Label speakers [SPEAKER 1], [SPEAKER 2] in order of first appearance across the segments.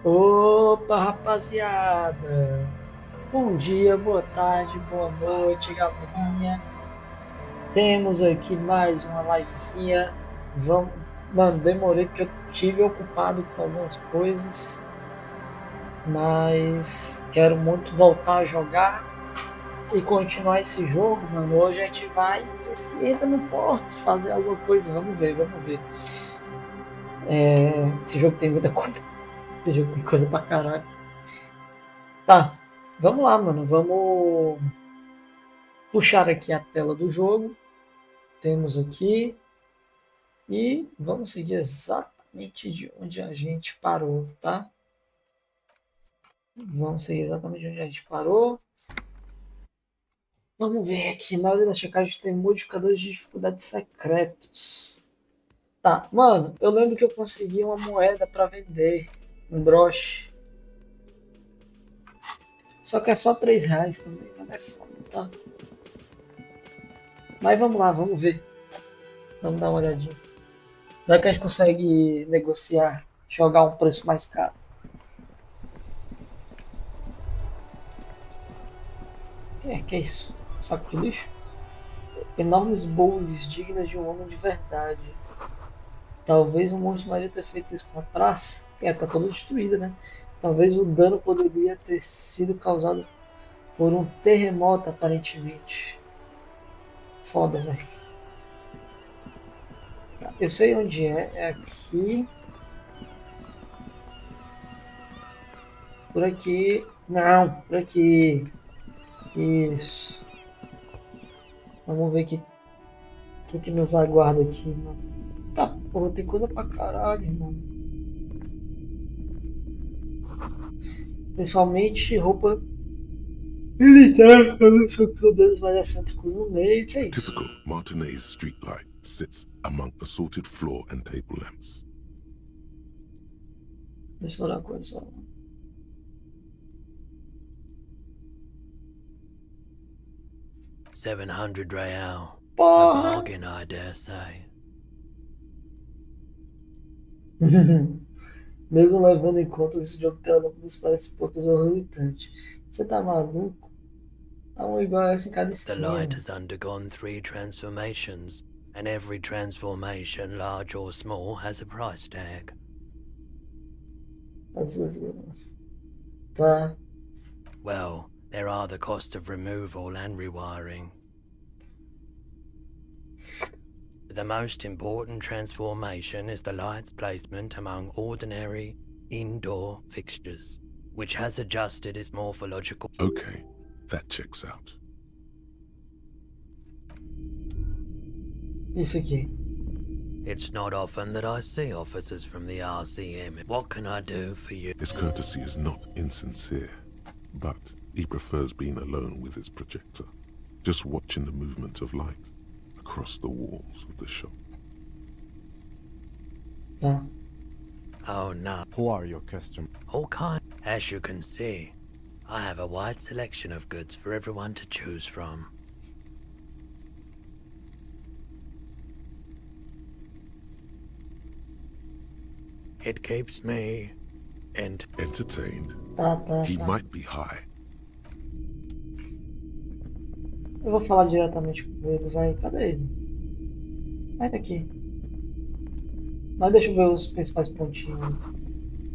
[SPEAKER 1] Opa, rapaziada! Bom dia, boa tarde, boa noite, galerinha. Temos aqui mais uma livezinha. Vamos... Mano, demorei porque eu tive ocupado com algumas coisas, mas quero muito voltar a jogar e continuar esse jogo, mano. Hoje a gente vai ver se entra no porto, fazer alguma coisa. Vamos ver, vamos ver. Esse jogo tem muita coisa. Esse jogo tem coisa pra caralho. Tá, vamos lá, mano. Vamos puxar aqui a tela do jogo. Temos aqui e vamos seguir exatamente de onde a gente parou, tá? Vamos seguir exatamente onde a gente parou. Vamos ver aqui. A maioria das checagens tem modificadores de dificuldade secretos. Tá, mano, eu lembro que eu consegui uma moeda para vender, um broche. Só que é só R$ 3 também, mas é foda, tá? Mas vamos lá, vamos ver. Vamos dar uma olhadinha. Será que a gente consegue negociar, jogar um preço mais caro? Que é isso? Saco de lixo? Enormes bolhas dignas de um homem de verdade. Talvez um monstro maria ter feito isso com a praça. Tá toda destruída, né? Talvez o dano poderia ter sido causado por um terremoto, aparentemente. Foda, velho. Eu sei onde é. É aqui. Por aqui. Não, por aqui. Isso. Vamos ver que nos aguarda aqui, mano. Tá, porra, tem coisa pra caralho, irmão. Principalmente roupa militar, eu não sou deles mais excêntricos no meio, que é
[SPEAKER 2] A
[SPEAKER 1] isso?
[SPEAKER 2] typical Martinez streetlight sits among assorted floor and table lamps.
[SPEAKER 1] Deixa eu olhar uma coisa só.
[SPEAKER 3] $700 a
[SPEAKER 1] Porra!
[SPEAKER 3] bargain, I dare say.
[SPEAKER 1] Mesmo levando em conta esse jogo de lâmpadas parece pouco exorbitante. Você tá maluco? Há um igual a essa em cada
[SPEAKER 3] The
[SPEAKER 1] esquina.
[SPEAKER 3] light has undergone 3 transformations, and every transformation, large or small, has a price tag.
[SPEAKER 1] Tá.
[SPEAKER 3] Well, there are the costs of removal and rewiring. The most important transformation is the light's placement among ordinary indoor fixtures, which has adjusted its morphological...
[SPEAKER 2] Okay, that checks out.
[SPEAKER 1] Isso aqui.
[SPEAKER 3] It's not often that I see officers from the RCM. What can I do for you?
[SPEAKER 2] His courtesy is not insincere, but he prefers being alone with his projector, just watching the movement of light across the walls of the shop.
[SPEAKER 1] Tá.
[SPEAKER 3] Oh no.
[SPEAKER 4] Who are your customers?
[SPEAKER 3] All kind. As you can see, I have a wide selection of goods for everyone to choose from. It keeps me
[SPEAKER 2] Entertained,
[SPEAKER 1] Tá.
[SPEAKER 2] he might be high.
[SPEAKER 1] Eu vou falar diretamente com ele, vai. Cadê ele? Vai daqui. Mas deixa eu ver os principais pontinhos.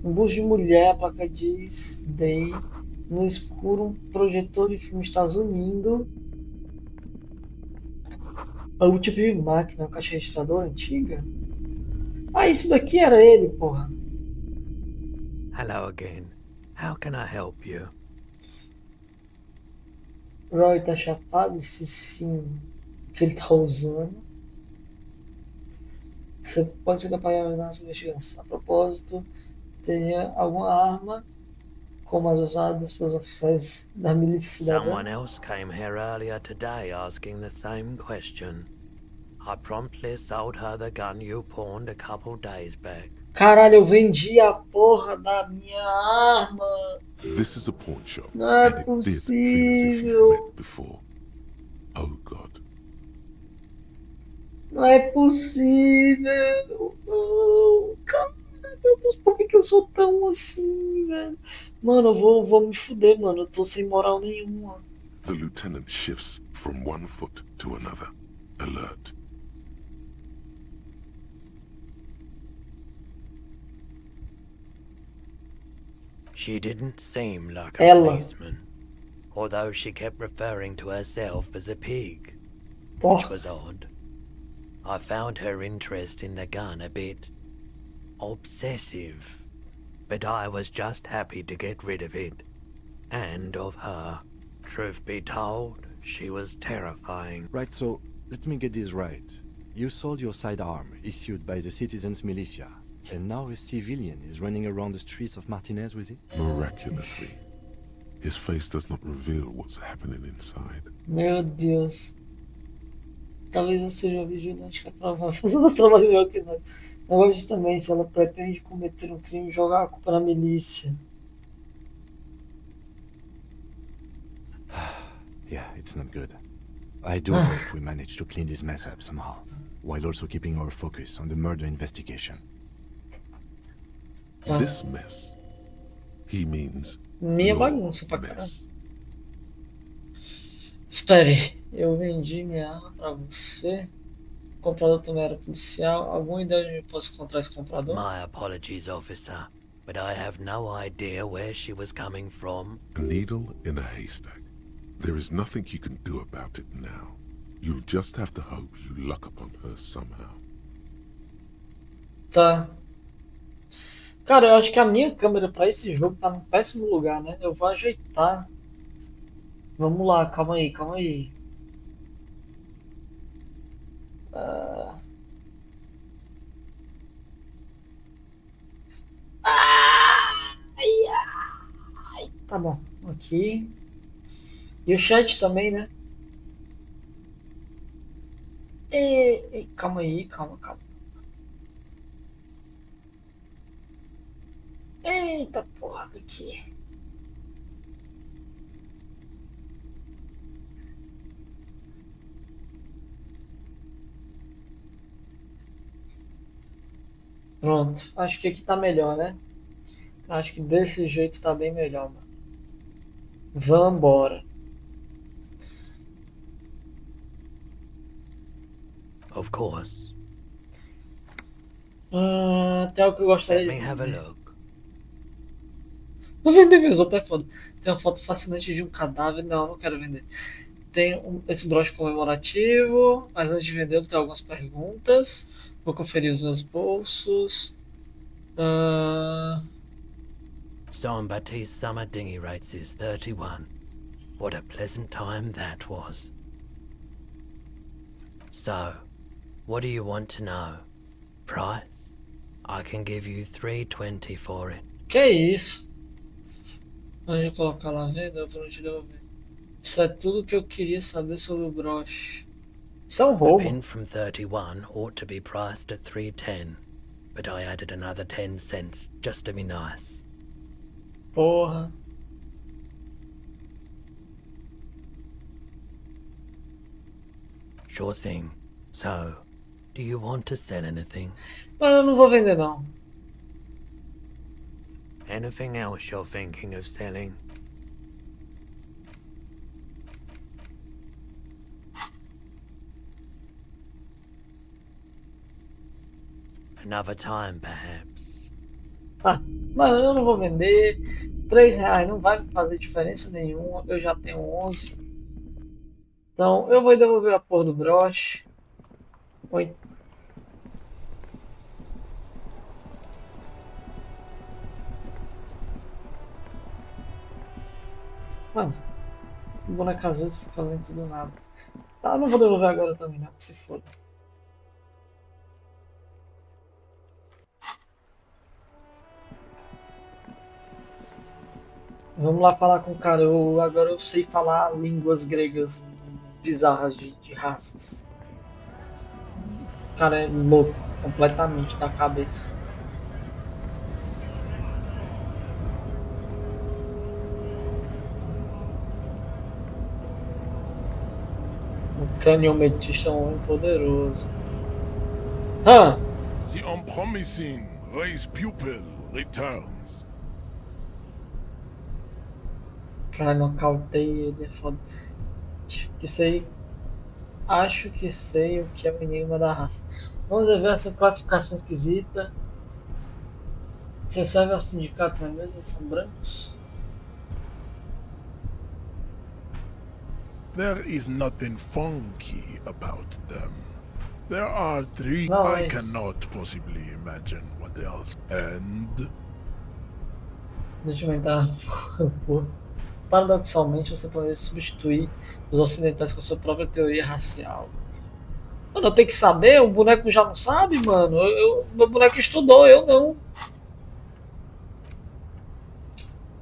[SPEAKER 1] Um busto de mulher, a placa diz Day. No escuro, um projetor de filme está zunindo. Algum tipo de máquina, uma caixa registradora antiga? Ah, isso daqui era ele, porra.
[SPEAKER 3] Hello again. How can I help you?
[SPEAKER 1] Roy tá chapado, se sim, que ele tá usando. Você pode ser capaz de ajudar nossa investigação. A propósito, teria alguma arma como as usadas pelos oficiais da milícia
[SPEAKER 3] Someone
[SPEAKER 1] cidadã?
[SPEAKER 3] else came here earlier today asking the same question. I promptly sold her the gun you pawned a couple days back.
[SPEAKER 1] Caralho, eu vendi a porra da minha arma.
[SPEAKER 2] This is a pawn shop,
[SPEAKER 1] Não é
[SPEAKER 2] and it did feel as if you've
[SPEAKER 1] possível.
[SPEAKER 2] met before. Oh God.
[SPEAKER 1] Não é possível. Não. Cara, meu Deus, por que eu sou tão assim? velho. Mano, eu vou me fuder, mano. Eu tô sem moral nenhuma.
[SPEAKER 2] The lieutenant shifts from one foot to another, alert.
[SPEAKER 3] She didn't seem like a
[SPEAKER 1] Ela.
[SPEAKER 3] policeman, although she kept referring to herself as a pig, which
[SPEAKER 1] Porca.
[SPEAKER 3] was odd. I found her interest in the gun a bit obsessive, but I was just happy to get rid of it, and of her. Truth be told, she was terrifying.
[SPEAKER 4] Right, so let me get this right. You sold your sidearm, issued by the citizens' militia, and now a civilian is running around the streets of Martinez with it?
[SPEAKER 2] Miraculously, his face does not reveal what's happening inside.
[SPEAKER 1] Meu Deus. Talvez eu seja vigilante que é provável fazer o trabalho melhor que nós. Mas hoje também, se ela pretende cometer um crime, jogar a culpa na milícia.
[SPEAKER 4] Yeah, it's not good. I do hope we manage to clean this mess up somehow, while also keeping our focus on the murder investigation.
[SPEAKER 2] This mess, he means
[SPEAKER 1] Minha
[SPEAKER 2] your
[SPEAKER 1] bagunça pra caralho.
[SPEAKER 2] mess.
[SPEAKER 1] Espere, eu vendi minha arma pra você. O comprador também era policial. Alguma ideia de onde eu posso encontrar esse comprador?
[SPEAKER 3] My apologies, officer, but I have no idea where she was coming from.
[SPEAKER 2] A needle in a haystack. There is nothing you can do about it now. You'll just have to hope you luck upon her somehow.
[SPEAKER 1] Tá. Cara, eu acho que a minha câmera pra esse jogo tá num péssimo lugar, né? Eu vou ajeitar. Vamos lá, calma aí, calma aí. Ah. Ai, ai. Tá bom, aqui. E o chat também, né? Calma aí, calma. Eita porra, aqui. Pronto, acho que aqui tá melhor, né? Acho que desse jeito tá bem melhor, mano. Vambora.
[SPEAKER 3] Of course.
[SPEAKER 1] Tem algo que eu
[SPEAKER 3] Let
[SPEAKER 1] gostaria
[SPEAKER 3] me
[SPEAKER 1] de
[SPEAKER 3] have a
[SPEAKER 1] vender.
[SPEAKER 3] look.
[SPEAKER 1] Vou vender mesmo, até foda. Tem uma foto fascinante de um cadáver. Não quero vender. Tem esse broche comemorativo. Mas antes de vendê-lo, tem algumas perguntas. Vou conferir os meus bolsos.
[SPEAKER 3] Jean Baptiste Summer Dinghy rates is 31. What a pleasant time that was. So, what do you want to know? Price? I can give you 320 for it.
[SPEAKER 1] Que isso? Antes de colocar lá a venda, eu vou te devolver. Isso é tudo que eu queria saber sobre o broche. Isso é um
[SPEAKER 3] The
[SPEAKER 1] roubo.
[SPEAKER 3] pin from 31 ought to be priced at 310, but I added another 10 cents just to be nice.
[SPEAKER 1] Porra.
[SPEAKER 3] Sure thing. So, do you want to sell anything?
[SPEAKER 1] Mas eu não vou vender não.
[SPEAKER 3] Anything else you're thinking of selling? Another time, perhaps.
[SPEAKER 1] Tá, mas eu não vou vender. R$ 3 não vai fazer diferença nenhuma. Eu já tenho 11. Então eu vou devolver a porra do broche. Oi. Mano, o boneco às vezes fica lento do nada. Tá, eu não vou devolver agora também, não, que se foda. Vamos lá falar com o cara. Agora eu sei falar línguas gregas bizarras de raças. O cara é louco, completamente da cabeça. O caniometista é um homem poderoso.
[SPEAKER 5] The unpromising race pupil returns.
[SPEAKER 1] Cara, nocautei ele, é foda. Acho que sei o que é o enigma da raça. Vamos ver essa classificação esquisita. Você serve ao sindicato, não é mesmo? Eles são brancos?
[SPEAKER 5] There is nothing funky about them. There are three.
[SPEAKER 1] Não,
[SPEAKER 5] I
[SPEAKER 1] é isso.
[SPEAKER 5] cannot possibly imagine what else. And
[SPEAKER 1] Deixa eu entrar. Porra. Paradoxalmente, você poderia substituir os ocidentais com a sua própria teoria racial. Mano, eu tenho que saber? O boneco já não sabe, mano? Meu boneco estudou, eu não.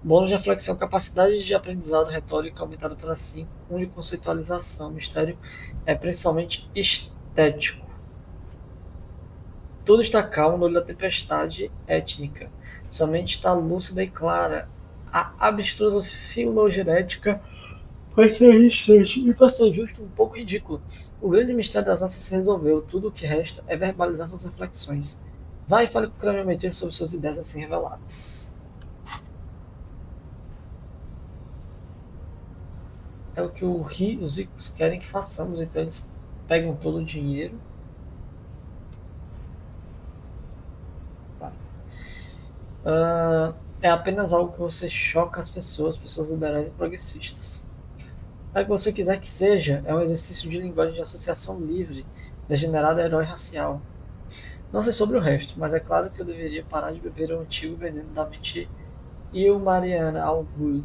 [SPEAKER 1] Bônus de reflexão, capacidade de aprendizado retórica aumentada para 5, 1 de conceitualização. O mistério é principalmente estético. Tudo está calmo no olho da tempestade étnica. Somente está lúcida e clara. A abstrusa filogenética vai ser instante e, para ser justo, um pouco ridículo. O grande mistério das raças se resolveu. Tudo o que resta é verbalizar suas reflexões. Vai e fale com o cronometer sobre suas ideias assim reveladas. É o que os ricos querem que façamos, então eles pegam todo o dinheiro. Tá. É apenas algo que você choca as pessoas liberais e progressistas. É o que você quiser que seja, é um exercício de linguagem de associação livre, degenerado herói racial. Não sei sobre o resto, mas é claro que eu deveria parar de beber o antigo veneno da mente Mariana Augur.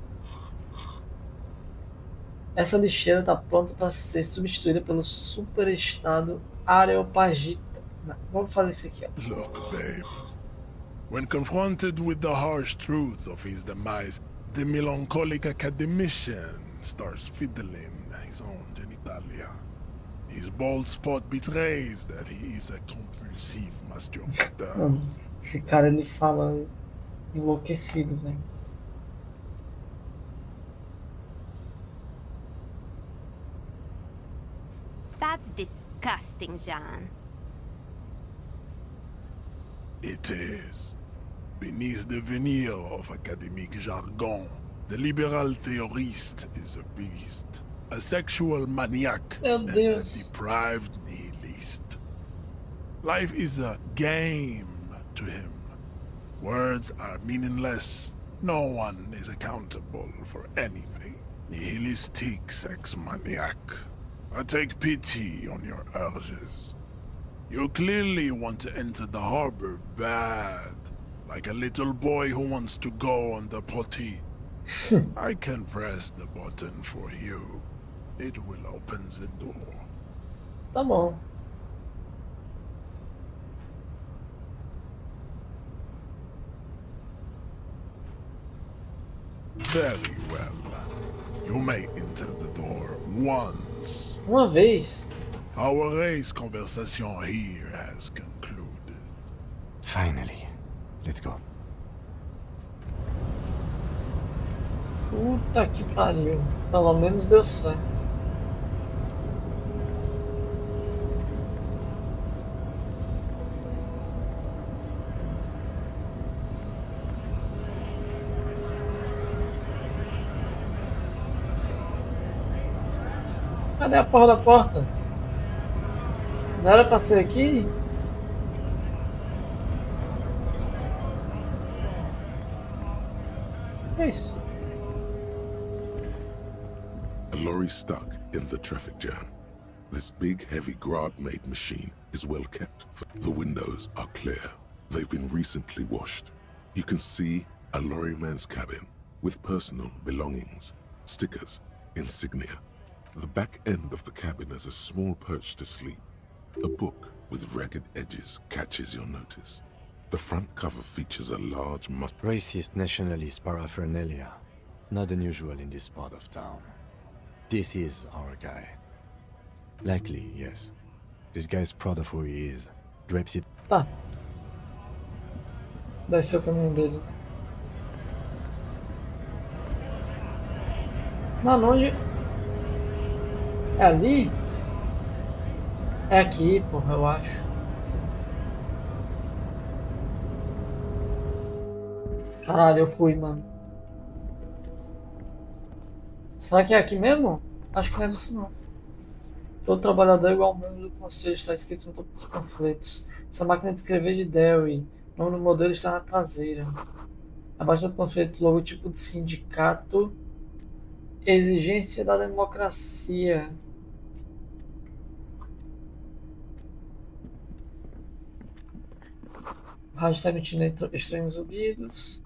[SPEAKER 1] Essa lixeira está pronta para ser substituída pelo superestado Areopagita. Não, vamos fazer isso aqui, ó.
[SPEAKER 5] look, babe. When confronted with the harsh truth of his demise, the melancholic academician starts fiddling his own genitalia. His bald spot betrays that he is a compulsive masturbator.
[SPEAKER 1] Mano, esse cara ele fala enlouquecido, velho.
[SPEAKER 6] That's disgusting, Jean.
[SPEAKER 5] It is. Beneath the veneer of academic jargon, the liberal theorist is a beast, a sexual maniac,
[SPEAKER 1] Meu
[SPEAKER 5] and a
[SPEAKER 1] Deus.
[SPEAKER 5] deprived nihilist. Life is a game to him. Words are meaningless. No one is accountable for anything. Nihilistic sex maniac. I take pity on your urges. You clearly want to enter the harbor bad, like a little boy who wants to go on the potty. I can press the button for you. It will open the door.
[SPEAKER 1] Tá bom.
[SPEAKER 5] Very well. You may enter the door once.
[SPEAKER 1] Uma vez.
[SPEAKER 5] Our race conversation here has concluded.
[SPEAKER 4] Finally. Let's go.
[SPEAKER 1] Puta que pariu. Pelo menos deu certo. Cadê a porra da porta? Não era pra ser aqui? Que é isso?
[SPEAKER 2] A lorry stuck in the traffic jam. This big, heavy Grad-made machine is well kept. The windows are clear. They've been recently washed. You can see a lorryman's cabin with personal belongings, stickers, insignia. The back end of the cabin is a small perch to sleep. A book with ragged edges catches your notice. The front cover features a large
[SPEAKER 4] Racist nationalist paraphernalia. Not unusual in this part of town. This is our guy. Likely, yes. This guy's proud of who he is. Drapes it.
[SPEAKER 1] Tá. Deve ser o caminho dele, né? Mano, onde... É ali? É aqui, porra, eu acho. Caralho, eu fui, mano. Será que é aqui mesmo? Acho que não é disso não. Todo trabalhador é igual ao membro do conselho, está escrito no topo dos panfletos. Essa máquina de escrever de Derry. O nome do modelo está na traseira. Abaixo do panfleto, logotipo de sindicato. Exigência da democracia. O rádio está emitindo estranhos ruídos.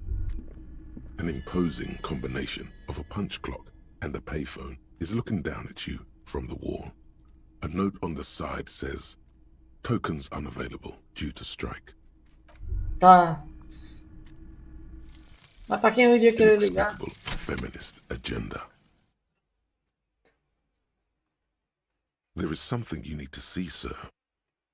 [SPEAKER 2] An imposing combination of a punch clock and a payphone is looking down at you from the wall. A note on the side says, tokens unavailable due to strike.
[SPEAKER 1] Tá. Mas pra quem eu iria querer ligar?
[SPEAKER 2] Inexplicable feminist agenda. There is something you need to see, sir.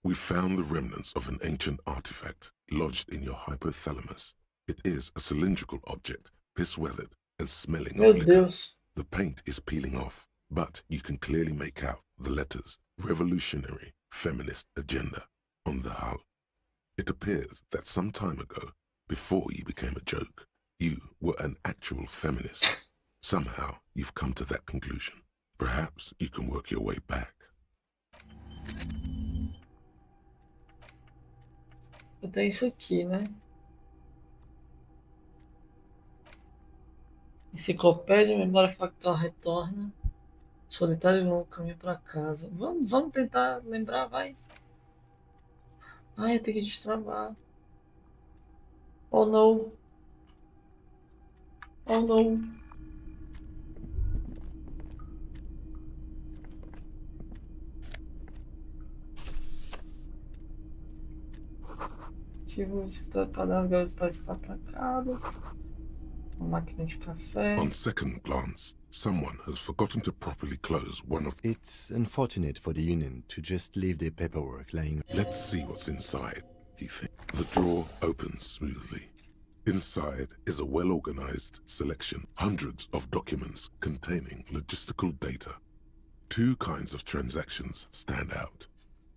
[SPEAKER 2] We found the remnants of an ancient artifact lodged in your hypothalamus. It is a cylindrical object, piss-weathered and smelling
[SPEAKER 1] Meu
[SPEAKER 2] of liquor.
[SPEAKER 1] Deus.
[SPEAKER 2] The paint is peeling off, but you can clearly make out the letters Revolutionary Feminist Agenda on the hull. It appears that some time ago, before you became a joke, you were an actual feminist. Somehow you've come to that conclusion. Perhaps you can work your way back.
[SPEAKER 1] Eu tenho isso aqui, né? Enciclopédia, memória factual retorna. Solitário longo caminho pra casa. Vamos tentar lembrar, vai. Ai, eu tenho que destravar. Oh não. Oh não. Ativo o escritório para dar as garotas para estar atacadas. Uma máquina de café.
[SPEAKER 2] On second glance, someone has forgotten to properly close one of...
[SPEAKER 4] It's unfortunate for the Union to just leave their paperwork lying.
[SPEAKER 2] Let's see what's inside, he thinks. The drawer opens smoothly. Inside is a well-organized selection, hundreds of documents containing logistical data. Two kinds of transactions stand out,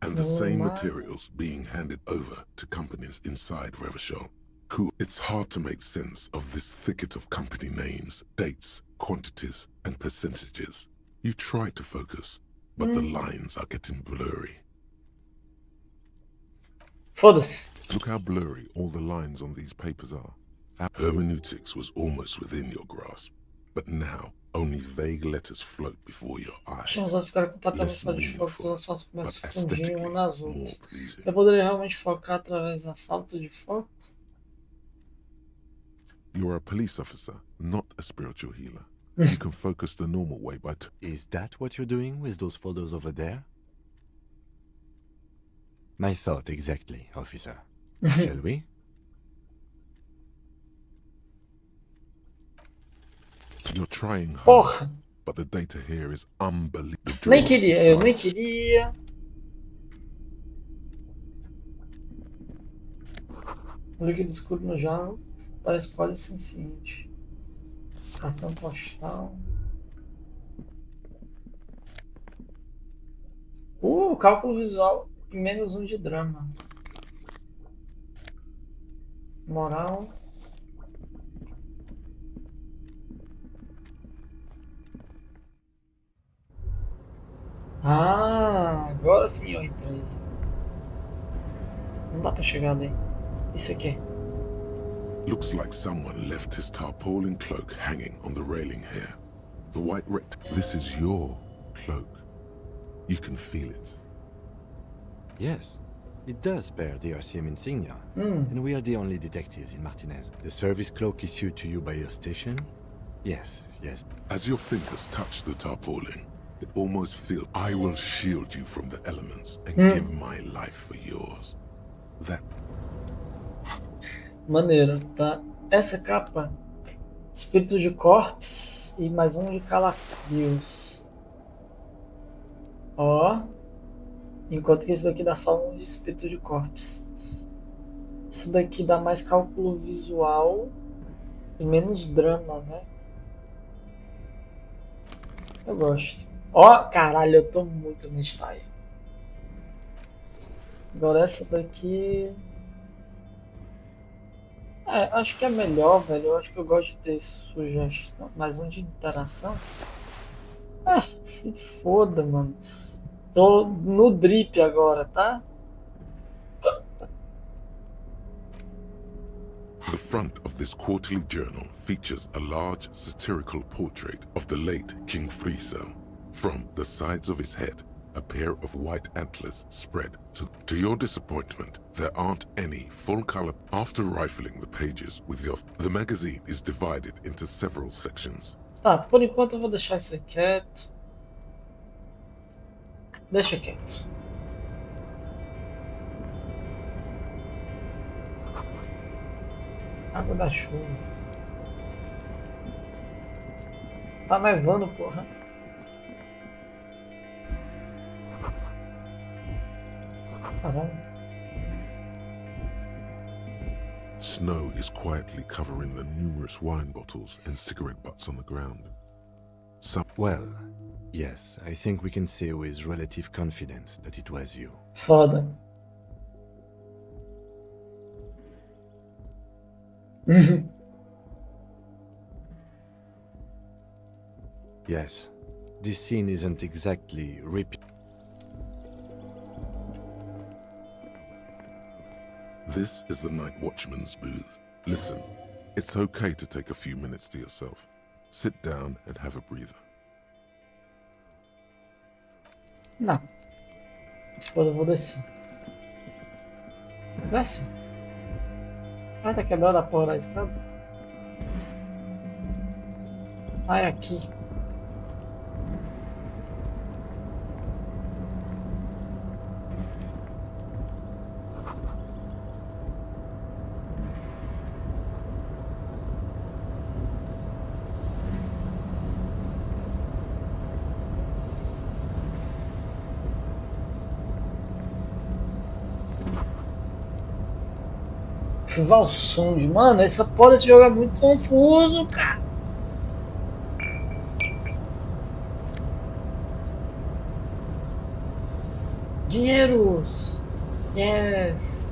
[SPEAKER 2] and the same materials being handed over to companies inside Revachol. Cool. It's hard to make sense of this thicket of company names, dates, quantities, and percentages. You try to focus, but the lines are getting blurry.
[SPEAKER 1] Foda-se.
[SPEAKER 2] Look how blurry all the lines on these papers are. Hermeneutics was almost within your grasp, but now only vague letters float before your eyes.
[SPEAKER 1] As chances ficaram completamente
[SPEAKER 2] Less
[SPEAKER 1] fora de foco quando
[SPEAKER 2] meaningful,
[SPEAKER 1] as começam a
[SPEAKER 2] but
[SPEAKER 1] se fundir
[SPEAKER 2] aesthetically
[SPEAKER 1] umas nas
[SPEAKER 2] more
[SPEAKER 1] outras.
[SPEAKER 2] pleasing.
[SPEAKER 1] Eu poderia realmente focar através da falta de foco?
[SPEAKER 2] You're a police officer, not a spiritual healer. You can focus the normal way by...
[SPEAKER 4] Is that what you're doing with those photos over there? My thought exactly, officer. Shall we?
[SPEAKER 2] You're trying hard,
[SPEAKER 1] Porra!
[SPEAKER 2] but the data here is unbelievable.
[SPEAKER 1] Nem queria, eu nem queria. O líquido escuro no jarro parece quase senciente. Cartão postal. Cálculo visual e menos um de drama. Moral. Ah, agora sim eu entrei. Não dá pra chegar ali. Isso aqui.
[SPEAKER 2] Looks like someone left his tarpaulin cloak hanging on the railing here. The white rect. This is your cloak. You can feel it.
[SPEAKER 4] Yes, it does bear the RCM insignia. And we are the only detectives in Martinez. The service cloak issued to you by your station? Yes, yes.
[SPEAKER 2] As your fingers touch the tarpaulin, it almost feels I will shield you from the elements and give my life for yours. That
[SPEAKER 1] Maneiro, tá? Essa capa, espírito de corpos e mais um de calafrios. Ó. Enquanto que esse daqui dá só um de espírito de corpos. Isso daqui dá mais cálculo visual e menos drama, né? Eu gosto. Ó, caralho, eu tô muito no style. Agora essa daqui... acho que é melhor, velho. Eu acho que eu gosto de ter sugestão. Mais um de interação. Ah, se foda, mano. Tô no drip agora, tá?
[SPEAKER 2] The front of this quarterly journal features a large satirical portrait of the late King Friso. From the sides of his head, a pair of white antlers spread. To your disappointment, there aren't any full color. After rifling the pages with the magazine is divided into several sections.
[SPEAKER 1] Tá, por enquanto eu vou deixar isso aí quieto. Deixa quieto. Água da chuva. Tá nevando, porra. Caralho.
[SPEAKER 2] Snow is quietly covering the numerous wine bottles and cigarette butts on the ground.
[SPEAKER 4] Well, yes, I think we can say with relative confidence that it was you.
[SPEAKER 1] Foda.
[SPEAKER 4] Yes, this scene isn't exactly
[SPEAKER 2] This is the night watchman's booth. Listen, it's okay to take a few minutes to yourself. Sit down and have a breather.
[SPEAKER 1] Não. Se foda, eu vou descer. Desce. Ai, tá quebrada a porra da escada. Ai, aqui. Que valsonde, mano, essa porra desse jogo é muito confuso, cara. Dinheiros. Yes.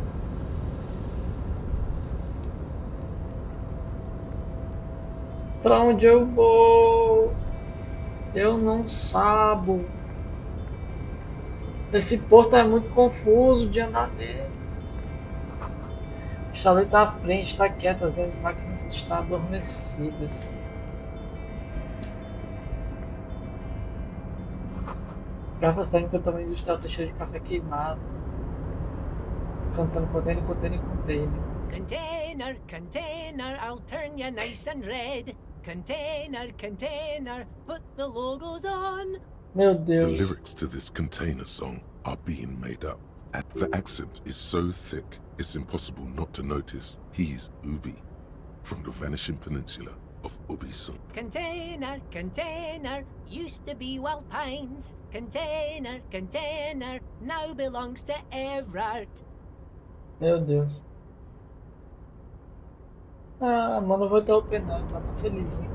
[SPEAKER 1] Pra onde eu vou? Eu não sabo. Esse porto é muito confuso de andar nele. O chalet está à frente, está quieto, as grandes máquinas estão adormecidas. Garrafas térmicas também industrial está cheio de café queimado. Cantando container, container, container.
[SPEAKER 3] Container, container, I'll turn you nice and red. Container, container, put the logos on.
[SPEAKER 1] Meu
[SPEAKER 2] The
[SPEAKER 1] Deus.
[SPEAKER 2] lyrics to this container song are being made up. The accent is so thick, it's impossible not to notice he's Ubi, from the vanishing peninsula of Ubisoft.
[SPEAKER 3] Container, container, used to be Wild Pines. Container, container, now belongs to Everard.
[SPEAKER 1] Meu Deus. Ah, mano, eu vou ter o penal, tá felizinho.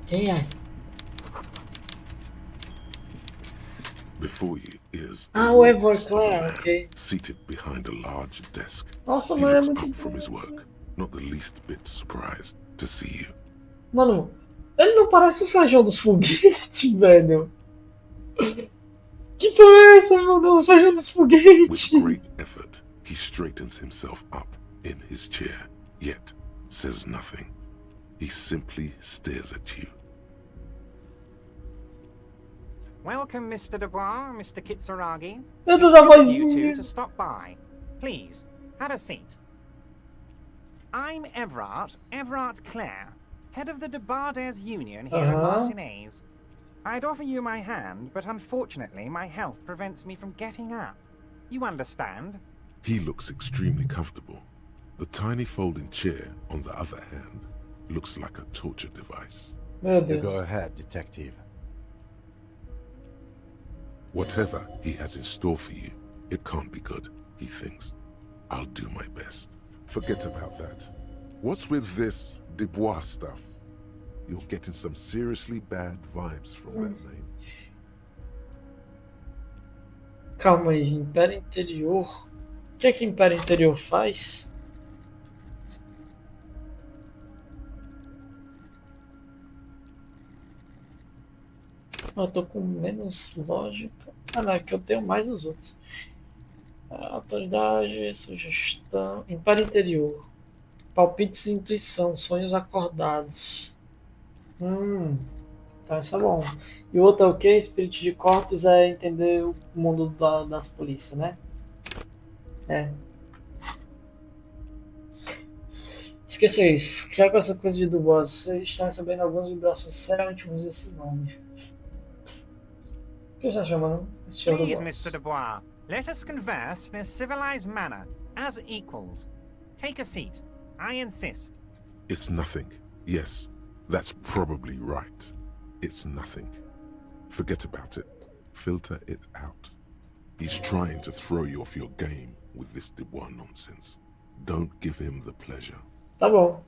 [SPEAKER 1] Quem é?
[SPEAKER 2] Before you is
[SPEAKER 1] Ah,
[SPEAKER 2] a
[SPEAKER 1] o
[SPEAKER 2] corpse
[SPEAKER 1] Everclear,
[SPEAKER 2] of a man
[SPEAKER 1] ok.
[SPEAKER 2] seated behind a large desk.
[SPEAKER 1] Nossa,
[SPEAKER 2] He
[SPEAKER 1] mano, é
[SPEAKER 2] looks
[SPEAKER 1] muito
[SPEAKER 2] up from his
[SPEAKER 1] bom.
[SPEAKER 2] work, not the least bit surprised to see you.
[SPEAKER 1] Mano, ele não parece o Sérgio dos Foguetes, velho. Que porra é essa, mano? O Sérgio dos
[SPEAKER 2] With
[SPEAKER 1] Foguetes.
[SPEAKER 2] great effort, he straightens himself up in his chair, yet says nothing. He simply stares at you.
[SPEAKER 7] Welcome, Mr. Dubois, Mr. Kitsuragi.
[SPEAKER 1] Meu Deus,
[SPEAKER 7] It's
[SPEAKER 1] a
[SPEAKER 7] good of you
[SPEAKER 1] vozinha.
[SPEAKER 7] two to stop by. Please, have a seat. I'm Everard Clare, head of the Debarders Union here at Martinez. I'd offer you my hand, but unfortunately my health prevents me from getting up. You understand?
[SPEAKER 2] He looks extremely comfortable. The tiny folding chair, on the other hand, looks like a torture device.
[SPEAKER 1] Meu
[SPEAKER 4] You
[SPEAKER 1] Deus.
[SPEAKER 4] go ahead, detective.
[SPEAKER 2] Whatever he has in store for you, it can't be good, he thinks. I'll do my best. Forget about that. What's with this Dubois stuff? you're getting some seriously bad vibes from that name.
[SPEAKER 1] Calma aí, Império Interior. O que é que Império Interior faz? Eu tô com menos lógica. Ah, não, é que eu tenho mais os outros. Autoridade, sugestão. Império Interior. Palpites e intuição. Sonhos acordados. Então isso é bom. E o outro é o quê? Espírito de corpos é entender o mundo das polícias, né? É. Esqueça isso. Já com essa coisa de Dubois, vocês estão recebendo algumas vibrações seriamente ruins desse nome. O que você está chamando? Senhor
[SPEAKER 7] Please,
[SPEAKER 1] Dubois.
[SPEAKER 7] Mr. Dubois, let us converse in a civilized manner, as equals. Take a seat. I insist.
[SPEAKER 2] It's nothing. Yes, that's probably right. It's nothing. Forget about it. Filter it out. He's trying to throw you off your game with this Dubois nonsense. Don't give him the pleasure.
[SPEAKER 1] Tá bom.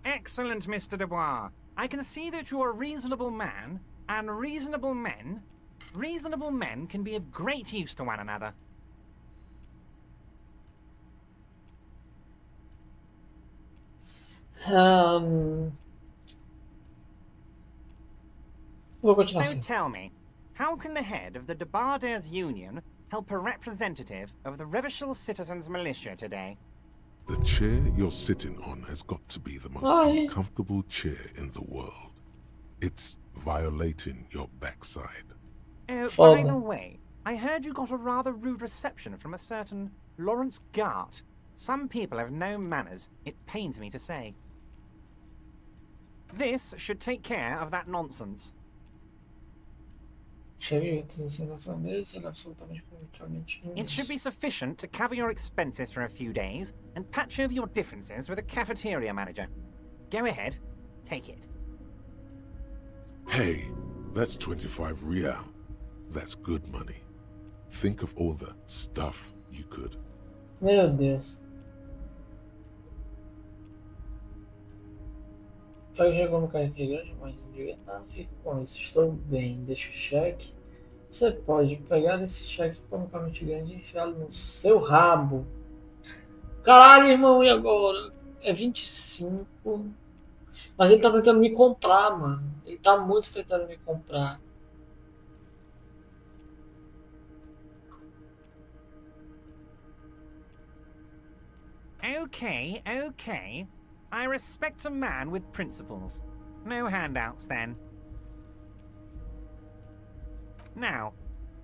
[SPEAKER 7] Excellent, Mr. Dubois. I can see that you are a reasonable man, and reasonable men can be of great use to one another.
[SPEAKER 1] Vou continuar
[SPEAKER 7] So
[SPEAKER 1] assim.
[SPEAKER 7] tell me, how can the head of the Debarders Union help a representative of the Revachol Citizens Militia today?
[SPEAKER 2] The chair you're sitting on has got to be the most
[SPEAKER 1] Aye.
[SPEAKER 2] uncomfortable chair in the world. It's violating your backside.
[SPEAKER 7] Oh, by
[SPEAKER 1] Father.
[SPEAKER 7] the way, I heard you got a rather rude reception from a certain Lawrence Gart. Some people have no manners, it pains me to say. This should take care of that nonsense.
[SPEAKER 1] Cheguei, assim, nessa mesa, ele é absolutamente publicamente.
[SPEAKER 7] It should be sufficient to cover your expenses for a few days and patch over your differences with the cafeteria manager. Go ahead, take it.
[SPEAKER 2] Hey, that's 25 real. That's good money. Think of all the stuff you could.
[SPEAKER 1] Meu Deus. Já que chegou no carro aqui grande, mas não diga nada, fico com isso. Estou bem, deixa o cheque. Você pode pegar esse cheque economicamente grande e enfiá-lo no seu rabo. Caralho, irmão, e agora? É 25. Mas ele tá tentando me comprar, mano. Ele tá muito tentando me comprar.
[SPEAKER 7] Okay, okay. I respect a man with principles. No handouts then. Now,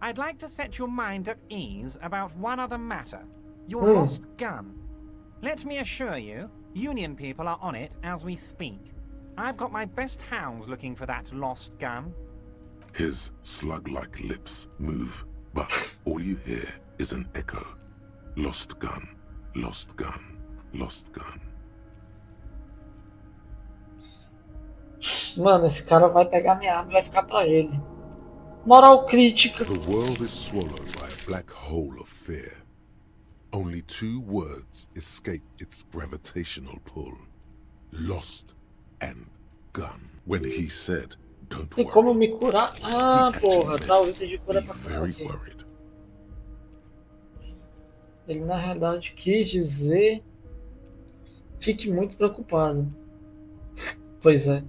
[SPEAKER 7] I'd like to set your mind at ease about one other matter. Your lost gun. Let me assure you, Union people are on it as we speak. I've got my best hounds looking for that lost gun.
[SPEAKER 2] His slug-like lips move, but all you hear is an echo. Lost gun, lost gun, lost gun.
[SPEAKER 1] Mano, esse cara vai pegar minha arma e vai ficar pra ele. Moral crítica.
[SPEAKER 2] The world is swallowed by a black hole of fear. Only 2 words escape its gravitational pull. Lost and gun. When he said, don't
[SPEAKER 1] Tem como
[SPEAKER 2] worry,
[SPEAKER 1] me curar? Ah, porra, tá, os itens de cura
[SPEAKER 2] be
[SPEAKER 1] pra curar.
[SPEAKER 2] very
[SPEAKER 1] Ok.
[SPEAKER 2] worried.
[SPEAKER 1] Ele na realidade quis dizer. Fique muito preocupado. Pois é.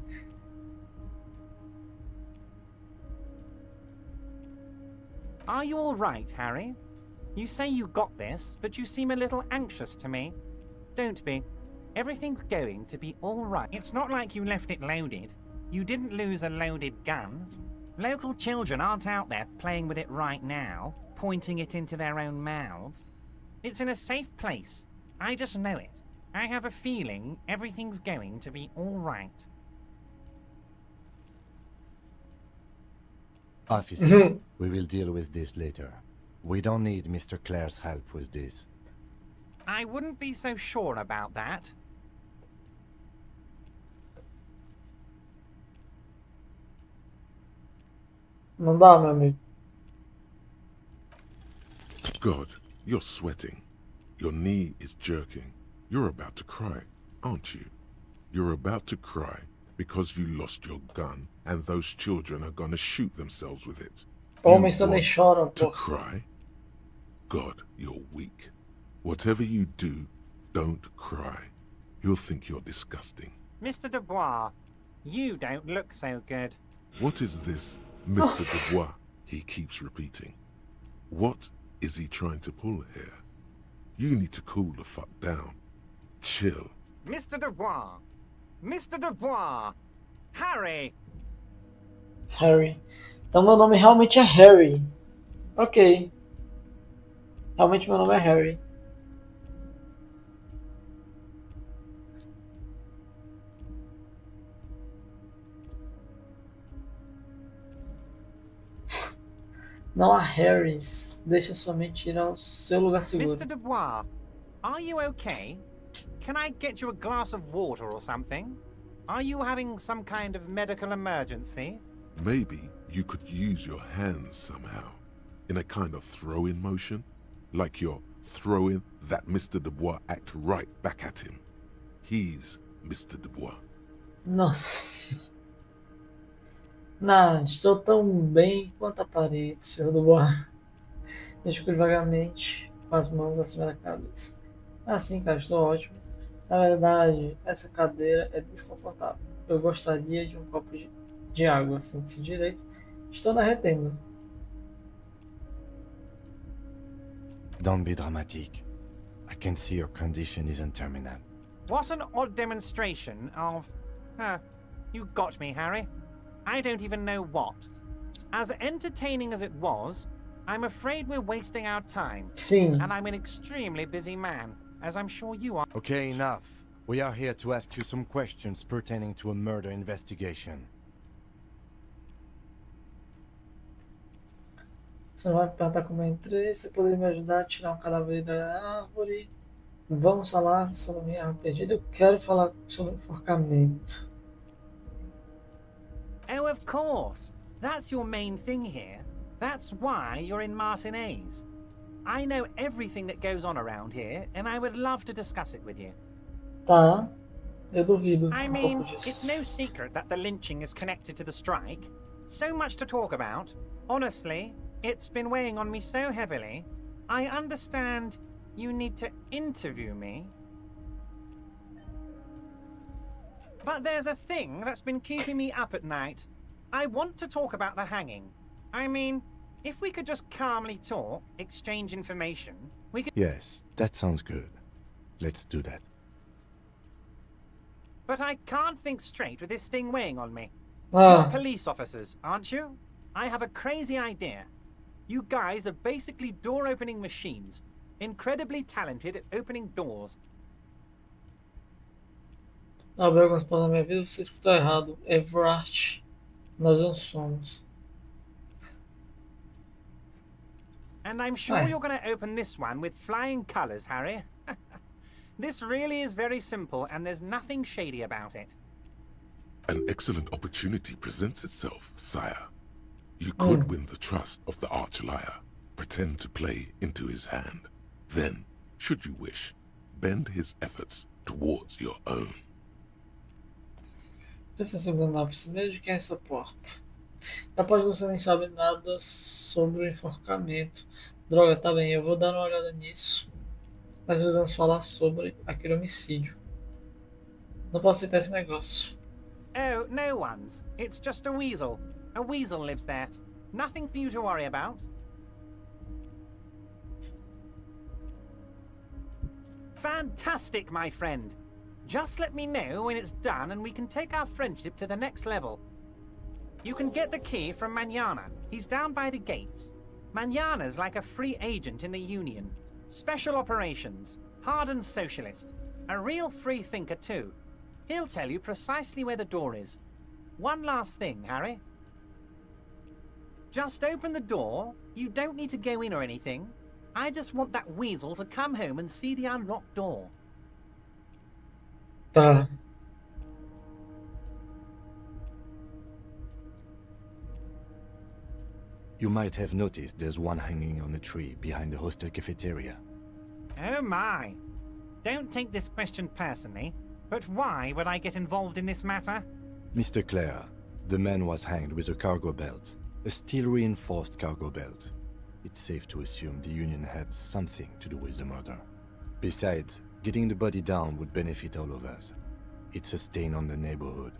[SPEAKER 7] Are you all right, Harry? You say you got this, but you seem a little anxious to me. Don't be. Everything's going to be all right. It's not like you left it loaded. You didn't lose a loaded gun. Local children aren't out there playing with it right now, pointing it into their own mouths. It's in a safe place. I just know it. I have a feeling everything's going to be all right.
[SPEAKER 4] Officer, we will deal with this later. We don't need Mr. Clare's help with this.
[SPEAKER 7] I wouldn't be so sure about that.
[SPEAKER 1] Não dá, meu amigo.
[SPEAKER 2] God, you're sweating. Your knee is jerking. You're about to cry, aren't you? You're about to cry because you lost your gun and those children are gonna shoot themselves with it. You
[SPEAKER 1] Homens também
[SPEAKER 2] want
[SPEAKER 1] choram,
[SPEAKER 2] to
[SPEAKER 1] pô.
[SPEAKER 2] cry? God, you're weak. Whatever you do, don't cry. He'll think you're disgusting.
[SPEAKER 7] Mr. Dubois, you don't look so good.
[SPEAKER 2] What is this, Mr. Dubois? He keeps repeating. What is he trying to pull here? You need to cool the fuck down. Chill.
[SPEAKER 7] Mr. Dubois! Mr. Dubois! Harry!
[SPEAKER 1] Harry. Então meu nome realmente é Harry. Ok. Realmente meu nome é Harry. Não há Harrys. Deixa somente ir ao seu lugar seguro.
[SPEAKER 7] Mr. Dubois, are you okay? Can I get you a glass of water or something? Are you having some kind of medical emergency?
[SPEAKER 2] Maybe you could use your hands somehow. In a kind of throw-in motion. Like you're throwing that Mr. Dubois act right back at him. He's Mr. Dubois.
[SPEAKER 1] Nossa. Não, estou tão bem quanto a parede, Sr. Dubois. Gesticule vagamente com as mãos acima da cabeça. Assim, cara, estou ótimo. Na verdade, essa cadeira é desconfortável. Eu gostaria de um copo de água. Sente-se direito. Estou derretendo.
[SPEAKER 4] Don't be dramatic. I can see your condition isn't terminal.
[SPEAKER 7] What an odd demonstration of... you got me, Harry. I don't even know what. As entertaining as it was, I'm afraid we're wasting our time.
[SPEAKER 1] Sim.
[SPEAKER 7] And I'm an extremely busy man, as I'm sure you are.
[SPEAKER 4] Okay, enough. We are here to ask you some questions pertaining to a murder investigation.
[SPEAKER 1] Você vai me perguntar como eu entrei. Você poderia me ajudar a tirar um cadáver da árvore? Vamos falar sobre a minha arma perdida. Eu quero falar sobre enforcamento.
[SPEAKER 7] Oh, of course. That's your main thing here. That's why you're in Martinez. I know everything that goes on around here, and I would love to discuss it with you.
[SPEAKER 1] Tá. Eu duvido
[SPEAKER 7] I
[SPEAKER 1] um
[SPEAKER 7] mean,
[SPEAKER 1] pouco disso.
[SPEAKER 7] it's no secret that the lynching is connected to the strike. So much to talk about. Honestly, it's been weighing on me so heavily. I understand you need to interview me. But there's a thing that's been keeping me up at night. I want to talk about the hanging. I mean, if we could just calmly talk, exchange information, we could...
[SPEAKER 4] Yes, that sounds good. Let's do that.
[SPEAKER 7] But I can't think straight with this thing weighing on me.
[SPEAKER 1] Ah,
[SPEAKER 7] You're police officers, aren't you? I have a crazy idea. You guys are basically door-opening machines. Incredibly talented at opening doors.
[SPEAKER 1] abri algumas portas na minha vida. Você escutou errado. Everard. Nós não somos.
[SPEAKER 7] And I'm sure
[SPEAKER 1] Aye.
[SPEAKER 7] you're going to open this one with flying colours, Harry. This really is very simple, and there's nothing shady about it.
[SPEAKER 2] An excellent opportunity presents itself, sire. You could win the trust of the arch-liar, pretend to play into his hand. Then, should you wish, bend his efforts towards your own.
[SPEAKER 1] Presta se enganar por si mesmo de quem é essa porta. Capaz você nem sabe nada sobre o enforcamento. Droga, tá bem, eu vou dar uma olhada nisso. Mas vamos falar sobre aquele homicídio. Não posso aceitar esse negócio.
[SPEAKER 7] Oh, no one's. It's just a weasel. A weasel lives there. Nothing for you to worry about. Fantastic, my friend. Just let me know when it's done and we can take our friendship to the next level. You can get the key from Manana. He's down by the gates. Manana's like a free agent in the Union. Special operations. Hardened socialist. A real free thinker too. He'll tell you precisely where the door is. One last thing, Harry. Just open the door. You don't need to go in or anything. I just want that weasel to come home and see the unlocked door.
[SPEAKER 1] Tá.
[SPEAKER 4] You might have noticed there's one hanging on a tree behind the hostel cafeteria.
[SPEAKER 7] Oh my. Don't take this question personally, but why would I get involved in this matter?
[SPEAKER 4] Mr. Clare, the man was hanged with a cargo belt. A steel-reinforced cargo belt. It's safe to assume the Union had something to do with the murder. Besides, getting the body down would benefit all of us. It's a stain on the neighborhood.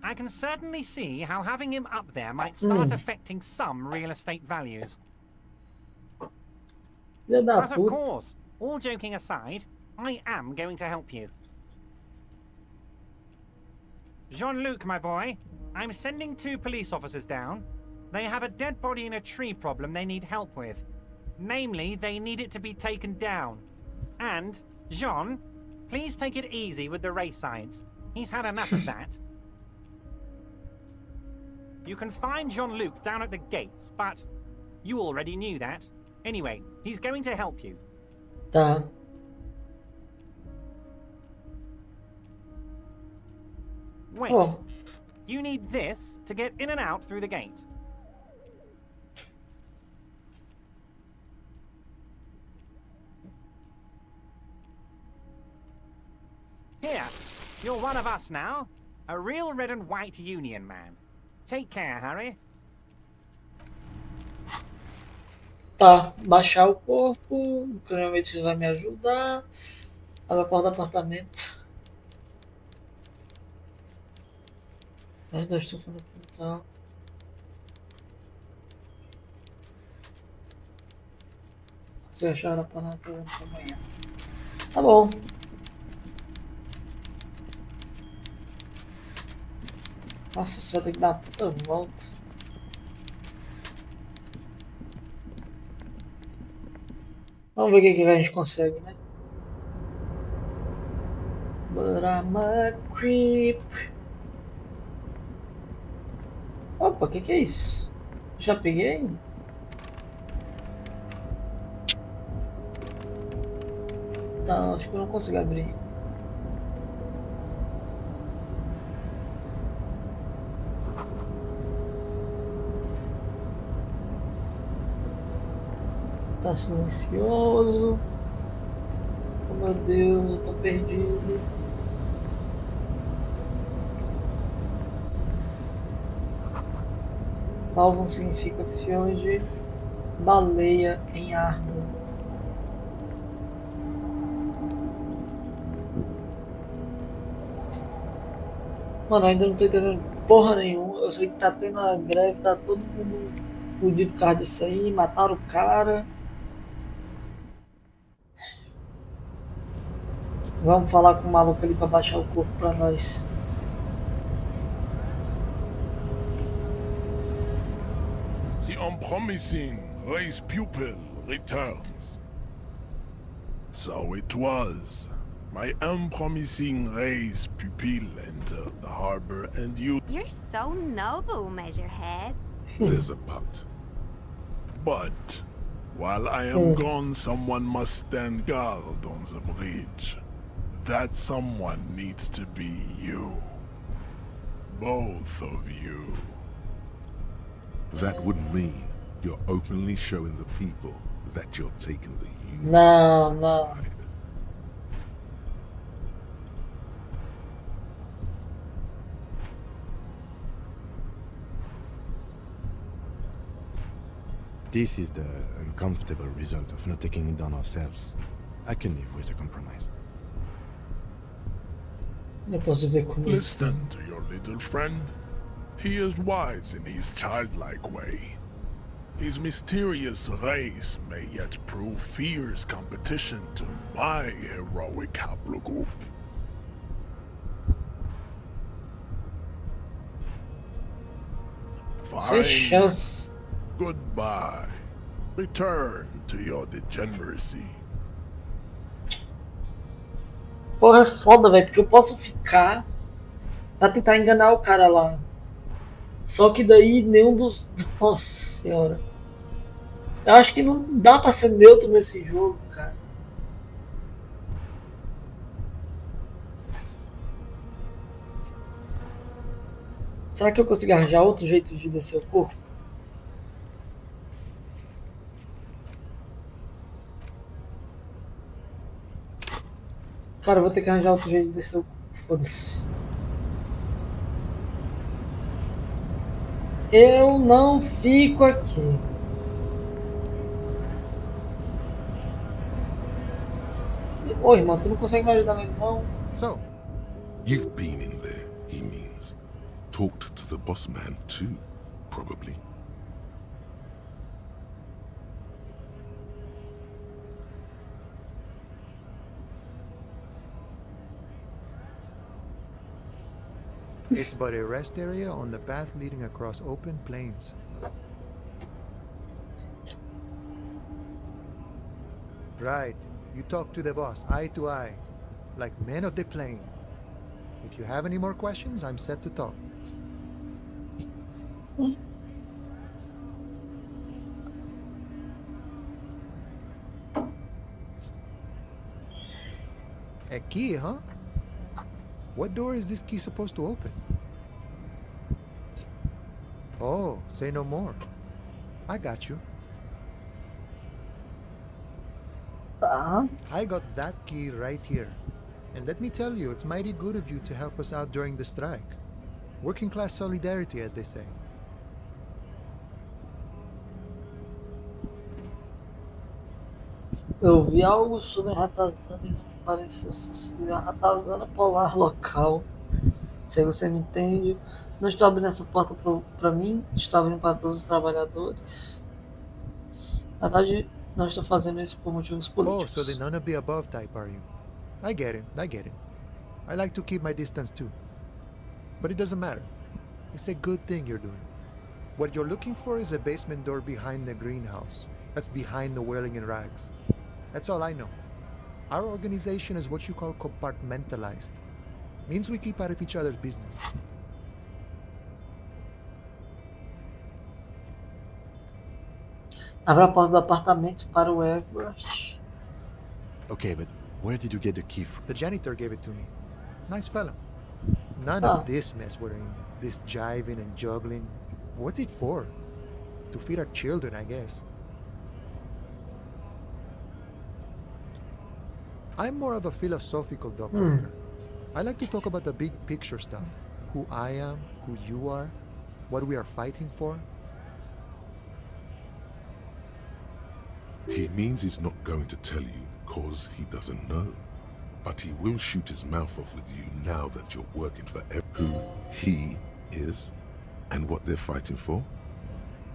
[SPEAKER 7] I can certainly see how having him up there might start affecting some real estate values.
[SPEAKER 1] Filha da
[SPEAKER 7] But of
[SPEAKER 1] puta.
[SPEAKER 7] course, all joking aside, I am going to help you. Jean-Luc, my boy, I'm sending 2 police officers down. They have a dead body in a tree problem they need help with. Namely, they need it to be taken down. And, Jean, please take it easy with the race signs. He's had enough of that. You can find Jean-Luc down at the gates, but you already knew that. Anyway, he's going to help you.
[SPEAKER 1] Tá.
[SPEAKER 7] Wait,
[SPEAKER 1] Oh,
[SPEAKER 7] you need this to get in and out through the gate. Here, you're one of us now. A real red and white Union man. Take care, Harry.
[SPEAKER 1] tá. Baixar o corpo. O cronometro vai me ajudar. Abre a porta do apartamento. Nós dois estão falando aqui então. Se achar a panela para amanhã. Tá bom. Nossa, só tem que dar uma puta volta. Vamos ver o que a gente consegue, né? But I'm a creep. Opa, o que é isso? Já peguei? Tá, acho que eu não consigo abrir. Tá silencioso. Oh meu Deus, eu tô perdido. Alvon significa fiões de baleia em árvore. Mano, ainda não tô entendendo porra nenhuma. Eu sei que tá tendo a greve, tá todo mundo fudido por causa disso aí, mataram o cara. Vamos falar com o maluco ali pra baixar o corpo pra nós.
[SPEAKER 5] The unpromising race pupil returns. So it was. My unpromising race pupil entered the harbor and you...
[SPEAKER 6] You're so noble, Measurehead.
[SPEAKER 2] There's a but.
[SPEAKER 5] But, while I am gone, someone must stand guard on the bridge. That someone needs to be you. Both of you.
[SPEAKER 2] That would mean you're openly showing the people that you're taking the Union's
[SPEAKER 1] No.
[SPEAKER 2] side.
[SPEAKER 4] This is the uncomfortable result of not taking it down ourselves. I can live with a compromise.
[SPEAKER 1] Depois você vê como.
[SPEAKER 5] Listen to your little friend. He is wise in his childlike way. His mysterious race may yet prove fierce competition to my heroic haplogroup.
[SPEAKER 1] Sem chance.
[SPEAKER 5] Goodbye. Return to your degeneracy.
[SPEAKER 1] Porra, é foda, velho, porque eu posso ficar pra tentar enganar o cara lá. Só que daí nenhum dos. Nossa senhora. Eu acho que não dá pra ser neutro nesse jogo, cara. Será que eu consigo arranjar outro jeito de descer o corpo? Cara, eu vou ter que arranjar outro jeito de descer o... Foda-se. Eu não fico aqui. Ô, irmão, tu não consegue me ajudar mesmo, não?
[SPEAKER 5] So,
[SPEAKER 2] You've been in there, he means. Talked to the boss man too, probably.
[SPEAKER 8] It's but a rest area on the path leading across open plains. Right. You talk to the boss, eye to eye, like men of the plain. If you have any more questions, I'm set to talk. A key, huh? What door is this key supposed to open? Oh, say no more. I got you.
[SPEAKER 1] Tá.
[SPEAKER 8] I got that key right here. And let me tell you, it's mighty good of you to help us out during the strike. Working class solidarity, as they say.
[SPEAKER 1] Eu vi algo sobre ratazana e não pareceu ser sobre a ratazana polar local. Se você me entende, não estou abrindo essa porta para mim, estou abrindo para todos os trabalhadores. Na verdade, não estou fazendo isso por motivos
[SPEAKER 8] Oh,
[SPEAKER 1] políticos.
[SPEAKER 8] so the none of the above type, are you? I get it, I get it. I like to keep my distance too. But it doesn't matter. It's a good thing you're doing. What you're looking for is a basement door behind the greenhouse. That's behind the wailing and rags. That's all I know. Our organization is what you call compartmentalized. Means we keep out of each other's business.
[SPEAKER 1] Abra a porta do apartamento para o Everett.
[SPEAKER 4] Okay, but where did you get the key from?
[SPEAKER 8] The janitor gave it to me. Nice fella. None
[SPEAKER 1] Ah.
[SPEAKER 8] of this mess we're in. This jiving and juggling. What's it for? To feed our children, I guess. I'm more of a philosophical doctor. I like to talk about the big picture stuff. Who I am, who you are, what we are fighting for.
[SPEAKER 2] He means he's not going to tell you cause he doesn't know. But he will shoot his mouth off with you now that you're working for who he is and what they're fighting for.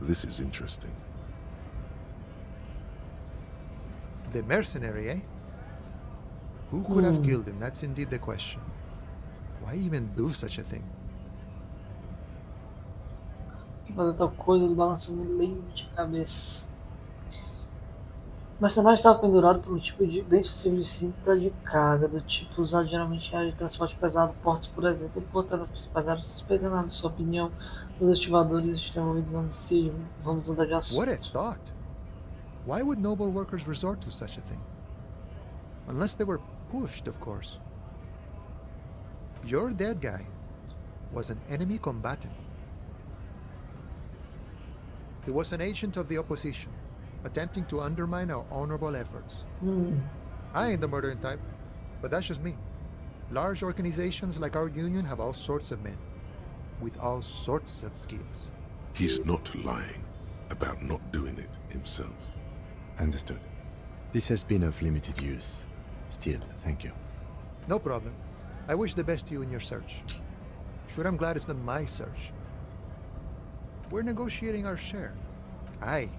[SPEAKER 2] This is interesting.
[SPEAKER 8] The mercenary, eh? Who could have killed him? That's indeed the question. Why even do such a thing?
[SPEAKER 1] Fazer tal coisa, ele balançou me lembro de cabeça. O mercenário estava pendurado por um tipo de bem específico de cinta de carga, do tipo usado geralmente em áreas de transporte pesado, portos, por exemplo, portando as principais áreas suspeitando, na sua opinião, os ativadores extremamente de homicídio. Vamos mudar de assunto.
[SPEAKER 8] What a thought! Why would noble workers resort to such a thing? Unless they were pushed, of course. Your dead guy was an enemy combatant. He was an agent of the opposition, attempting to undermine our honorable efforts. I ain't the murdering type, but that's just me. Large organizations like our union have all sorts of men, with all sorts of skills.
[SPEAKER 2] He's not lying about not doing it himself.
[SPEAKER 4] Understood. This has been of limited use. Still, thank you.
[SPEAKER 8] No problem. I wish the best to you in your search. Sure, I'm glad it's not my search. We're negotiating our share. Aye.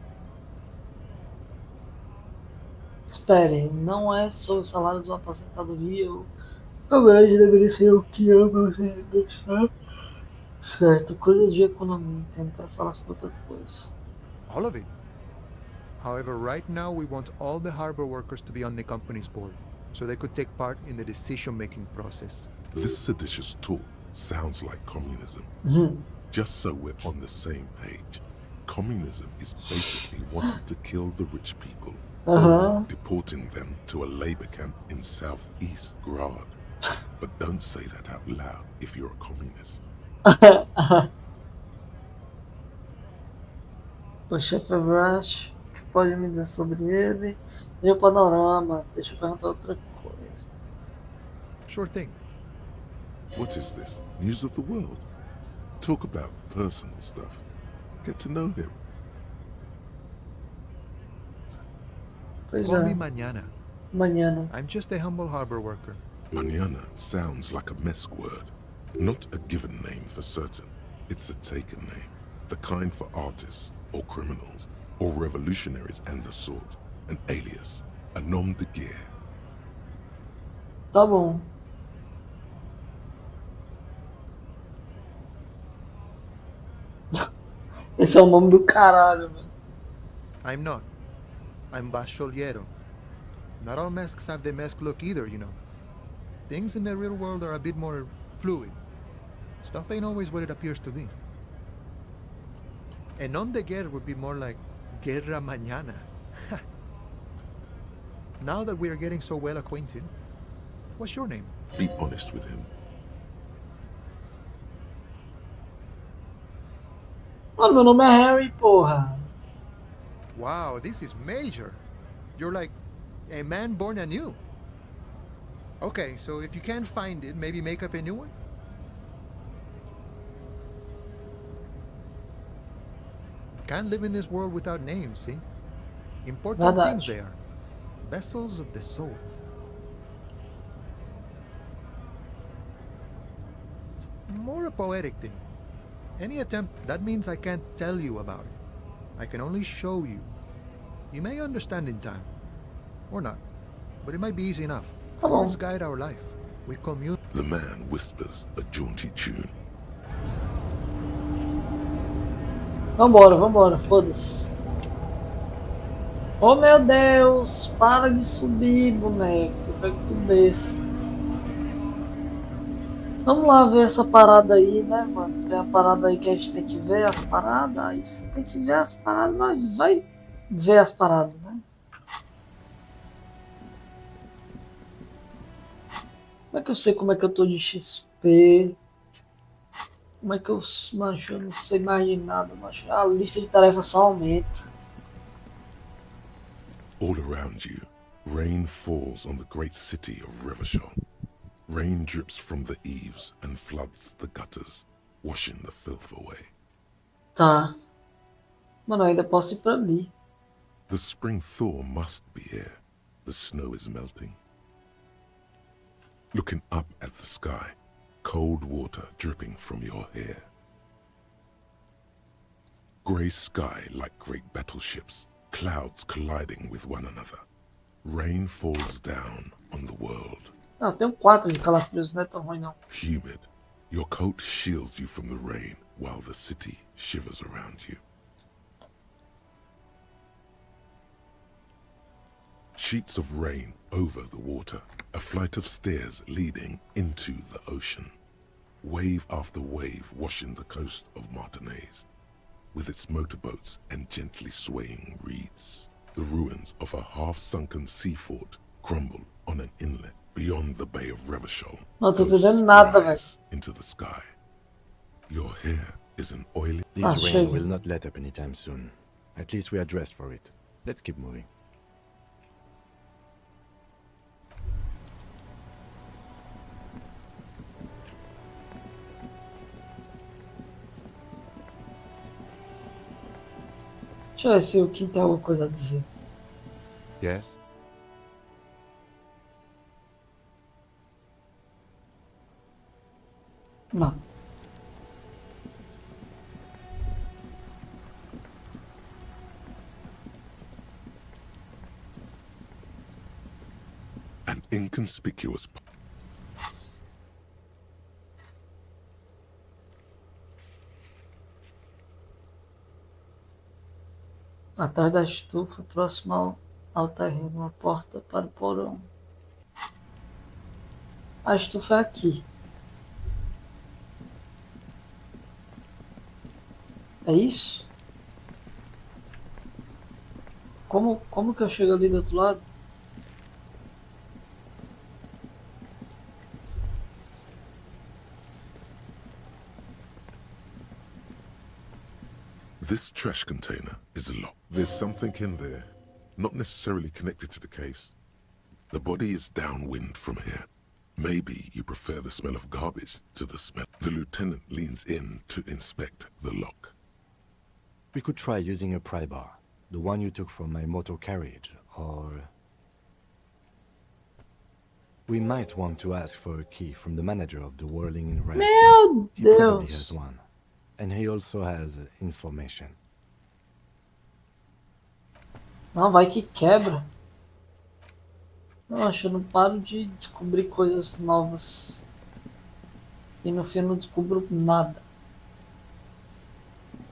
[SPEAKER 1] Espere, não é sobre o salário da aposentadoria. O grande deveria ser o que ama você deixar. Certo, coisas de economia, entendo. Quero falar sobre outra coisa.
[SPEAKER 8] All of it. However, right now we want all the harbor workers to be on the company's board, so they could take part in the decision-making process.
[SPEAKER 2] This seditious talk sounds like communism. Just so we're on the same page. Communism is basically wanting to kill the rich people, or deporting them to a labor camp in southeast Grad. But don't say that out loud if you're a communist.
[SPEAKER 1] O chefe Everett, o que pode me dizer sobre ele? E o panorama? Deixa eu perguntar outra coisa.
[SPEAKER 8] Sure thing.
[SPEAKER 2] What is this? News of the world? Talk about personal stuff. Get to know him.
[SPEAKER 1] Pois
[SPEAKER 8] Call me
[SPEAKER 1] é,
[SPEAKER 8] Mañana.
[SPEAKER 1] mañana.
[SPEAKER 8] I'm just a humble harbor worker.
[SPEAKER 2] Mañana sounds like a Mesk word. Not a given name for certain. It's a taken name. The kind for artists, or criminals, or revolutionaries and the sort. An alias. A nom de guerre.
[SPEAKER 1] Tá bom. Esse é o nome do caralho, velho.
[SPEAKER 8] I'm not. I'm Bacholiero. Not all masks have the mask look either, you know. Things in the real world are a bit more fluid. Stuff ain't always what it appears to be. And on the guerra would be more like Guerra Mañana. Now that we are getting so well acquainted, what's your name?
[SPEAKER 2] Be honest with him.
[SPEAKER 1] Mano, meu nome é Harry, porra.
[SPEAKER 8] Wow, this is major. You're like a man born anew. Okay, so if you can't find it, maybe make up a new one? Can't live in this world without names, see? Important
[SPEAKER 1] Verdade.
[SPEAKER 8] things they are. Vessels of the soul. More a poetic thing. Any attempt, that means I can't tell you about it. I can only show you. You may understand in time. Or not. But it might be easy enough.
[SPEAKER 1] Tá bom.
[SPEAKER 8] Words guide our life. We commune.
[SPEAKER 2] The man whispers a jaunty tune.
[SPEAKER 1] Vambora, vambora, foda-se. Oh meu Deus, para de subir, boneco. Eu quero que tu desça. Vamos lá ver essa parada aí, né, mano? Tem a parada aí que a gente tem que ver as paradas. Aí você tem que ver as paradas, nós vai ver as paradas, né? Como é que eu sei como é que eu tô de XP? Como é que eu, mancho, eu não sei mais de nada, mancho. A lista de tarefas só aumenta.
[SPEAKER 2] All around you, rain falls on the great city of Revachol. Rain drips from the eaves and floods the gutters, washing the filth away.
[SPEAKER 1] Tá. Mano, eu ainda posso ir pra ali.
[SPEAKER 2] The spring thaw must be here. The snow is melting. Looking up at the sky, cold water dripping from your hair. Grey sky like great battleships, clouds colliding with one another. Rain falls down on the world.
[SPEAKER 1] Não, eu tenho 4 de calafrios, não é tão ruim não.
[SPEAKER 2] Humid, your coat shields you from the rain while the city shivers around you. Sheets of rain over the water, a flight of stairs leading into the ocean. Wave after wave washing the coast of Martinez, with its motorboats and gently swaying reeds. The ruins of a half-sunken sea fort crumble on an inlet beyond the Bay of Revachol.
[SPEAKER 1] Não tô
[SPEAKER 2] Ghosts
[SPEAKER 1] entendendo nada, velho.
[SPEAKER 2] rise into the sky. Your hair is an oily...
[SPEAKER 4] This
[SPEAKER 1] Ah,
[SPEAKER 4] rain
[SPEAKER 1] chega.
[SPEAKER 4] will not let up anytime soon. At least we are dressed for it. Let's keep moving.
[SPEAKER 1] Deixa eu ver se o Kim tem alguma coisa a dizer.
[SPEAKER 4] Yes?
[SPEAKER 1] Não.
[SPEAKER 2] An inconspicuous...
[SPEAKER 1] Atrás da estufa, próximo ao terreno, uma porta para o porão. A estufa é aqui. É isso? Como que eu chego ali do outro lado?
[SPEAKER 2] This trash container is locked. There's something in there, not necessarily connected to the case. The body is downwind from here. Maybe you prefer the smell of garbage to the smell. The lieutenant leans in to inspect the lock.
[SPEAKER 4] We could try using a pry bar, the one you took from my motor carriage, or... We might want to ask for a key from the manager of the Whirling in Red.
[SPEAKER 1] Meu
[SPEAKER 4] He probably
[SPEAKER 1] Deus!
[SPEAKER 4] has one. And he also has information.
[SPEAKER 1] Não, vai que quebra. Nossa, eu não paro de descobrir coisas novas. E no fim eu não descubro nada.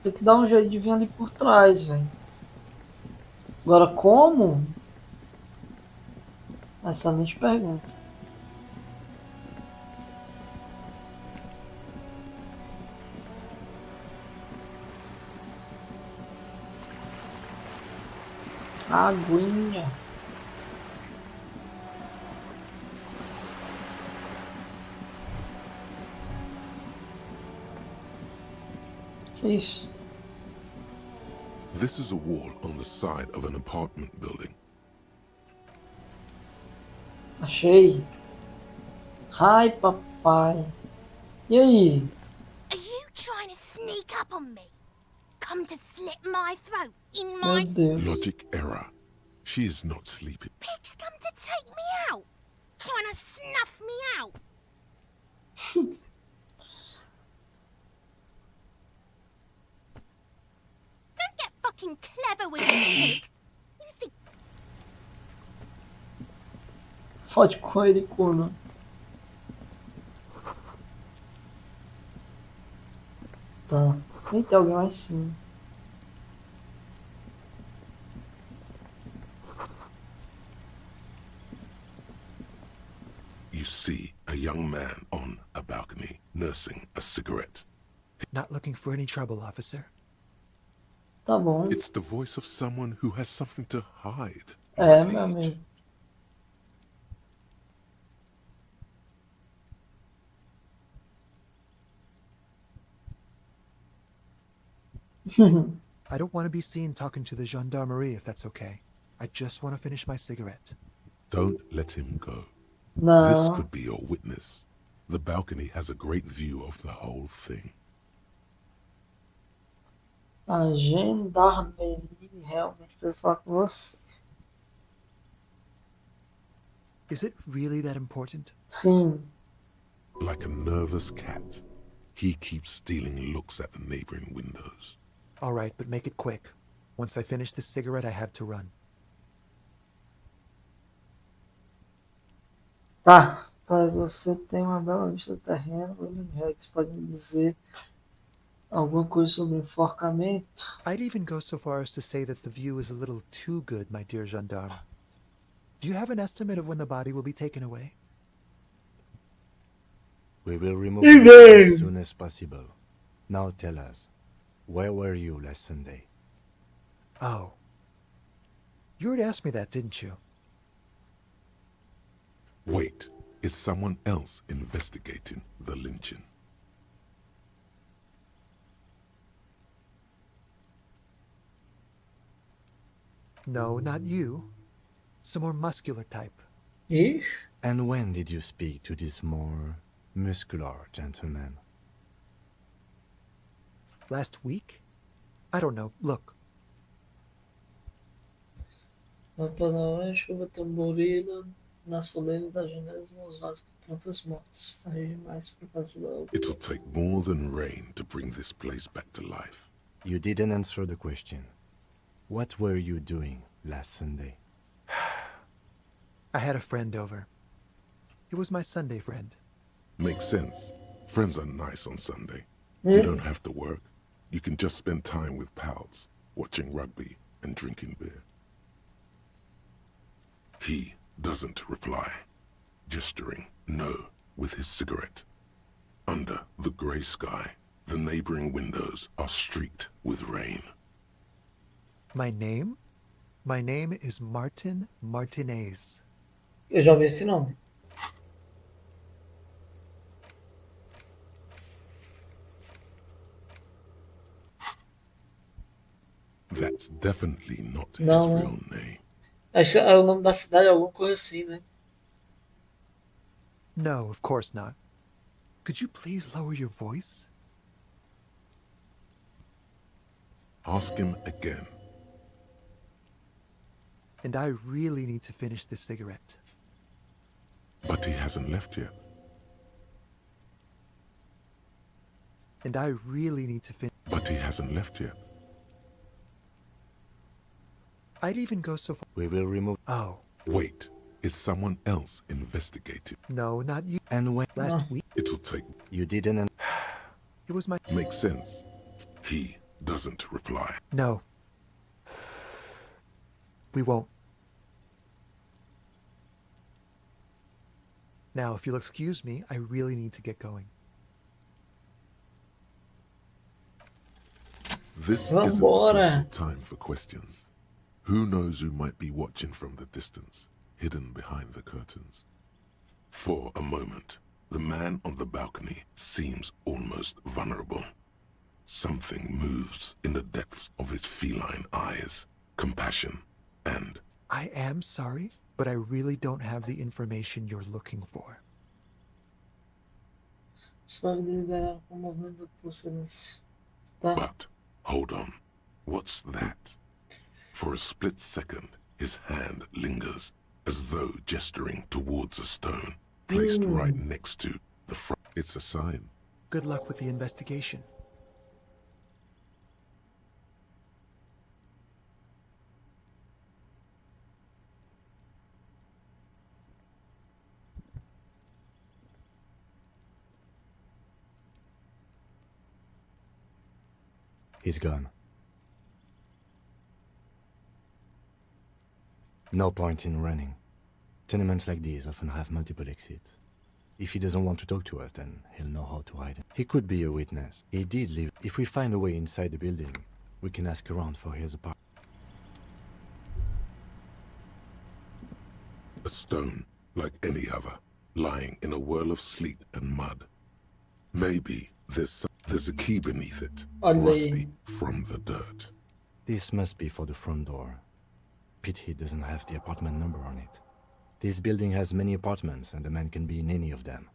[SPEAKER 1] Tem que dar um jeito de vir ali por trás, velho. Agora como? Excelente pergunta. Aguinha. Que isso?
[SPEAKER 2] This is a wall on the side of an apartment building.
[SPEAKER 1] Achei. Ai, papai. E aí?
[SPEAKER 6] Are you trying to sneak up on me? Come to slit my throat in
[SPEAKER 1] Meu
[SPEAKER 6] my...
[SPEAKER 1] Deus.
[SPEAKER 2] Logic error. She is not sleeping.
[SPEAKER 6] Pigs come to take me out. Trying to snuff me out. Don't get fucking clever with me, pig. You think
[SPEAKER 1] Fode com ele, Kuno. Tá. Nem tem alguém lá em cima.
[SPEAKER 2] You see a young man on a balcony nursing a cigarette.
[SPEAKER 8] Not looking for any trouble, officer.
[SPEAKER 1] Tá bom.
[SPEAKER 2] It's the voice of someone who has something to hide.
[SPEAKER 1] É,
[SPEAKER 2] my
[SPEAKER 1] meu
[SPEAKER 2] liege.
[SPEAKER 1] amigo.
[SPEAKER 8] I don't want to be seen talking to the gendarmerie if that's okay. I just want to finish my cigarette.
[SPEAKER 2] Don't let him go. This
[SPEAKER 1] Não.
[SPEAKER 2] could be your witness. The balcony has a great view of the whole thing.
[SPEAKER 1] A gendarmerie realmente vai falar com você.
[SPEAKER 8] Is it really that important?
[SPEAKER 1] Sim.
[SPEAKER 2] Like a nervous cat, he keeps stealing looks at the neighboring windows.
[SPEAKER 8] All right, but make it quick. Once I finish this cigarette, I have to run.
[SPEAKER 1] Tá. Mas você tem uma bela vista do terreno. William Rex pode me dizer alguma coisa sobre enforcamento?
[SPEAKER 8] I'd even go so far as to say that the view is a little too good, my dear gendarme. Do you have an estimate of when the body will be taken away?
[SPEAKER 4] We will remove it as soon as possible. Now tell us, where were you last Sunday?
[SPEAKER 8] Oh. You already asked me that, didn't you?
[SPEAKER 2] Wait, is someone else investigating the lynching?
[SPEAKER 8] No, not you. Some more muscular type.
[SPEAKER 1] Ixi.
[SPEAKER 4] And when did you speak to this more muscular gentleman?
[SPEAKER 8] Last week? I don't know. Look.
[SPEAKER 1] Uma panela, chuva tamborila, na soleira das janelas, nos vasos com plantas mortas. Tarde demais por causa da obra.
[SPEAKER 2] It'll take more than rain to bring this place back to life.
[SPEAKER 4] You didn't answer the question. What were you doing last Sunday?
[SPEAKER 8] I had a friend over. It was my Sunday friend.
[SPEAKER 2] Makes sense. Friends are nice on Sunday. You don't have to work. You can just spend time with pals, watching rugby and drinking beer. He doesn't reply, gesturing no with his cigarette. Under the grey sky, the neighboring windows are streaked with rain.
[SPEAKER 8] My name? My name is Martin Martinez.
[SPEAKER 1] Eu já ouvi esse nome.
[SPEAKER 2] That's definitely not his
[SPEAKER 1] No, no.
[SPEAKER 2] real name.
[SPEAKER 1] Acho que é o nome da cidade, alguma coisa assim, né?
[SPEAKER 8] No, of course not. Could you please lower your voice?
[SPEAKER 2] Ask him again.
[SPEAKER 8] And I really need to finish this cigarette.
[SPEAKER 2] But he hasn't left yet.
[SPEAKER 8] And I really need to finish.
[SPEAKER 2] But he hasn't left yet.
[SPEAKER 8] I'd even go so far.
[SPEAKER 4] We will remove.
[SPEAKER 8] Oh,
[SPEAKER 2] Wait, is someone else investigating?
[SPEAKER 8] no, not you.
[SPEAKER 4] And when
[SPEAKER 8] Last week,
[SPEAKER 2] It'll take...
[SPEAKER 4] you didn't.
[SPEAKER 8] it was my.
[SPEAKER 2] Makes sense. He doesn't reply.
[SPEAKER 8] No. We won't. Now, if you'll excuse me, I really need to get going.
[SPEAKER 2] This
[SPEAKER 1] Vambora.
[SPEAKER 2] isn't also time for questions. Who knows who might be watching from the distance, hidden behind the curtains? For a moment, the man on the balcony seems almost vulnerable. Something moves in the depths of his feline eyes. Compassion and...
[SPEAKER 8] I am sorry, but I really don't have the information you're looking for.
[SPEAKER 1] Suave deliberar com o movimento do pulso nesse. Tá?
[SPEAKER 2] But, hold on. What's that? For a split second, his hand lingers, as though gesturing towards a stone, placed right next to the front. It's a sign.
[SPEAKER 8] Good luck with the investigation.
[SPEAKER 4] He's gone. No point in running. Tenements like these often have multiple exits. If he doesn't want to talk to us, then he'll know how to hide it. He could be a witness. He did leave. If we find a way inside the building, we can ask around for his apartment.
[SPEAKER 2] A stone, like any other, lying in a whirl of sleet and mud. Maybe there's a key beneath it,
[SPEAKER 1] Olha aí.
[SPEAKER 2] rusty from the dirt.
[SPEAKER 4] This must be for the front door. Pity doesn't have the apartment number on it. This building has many apartments, and the man can be in any of them.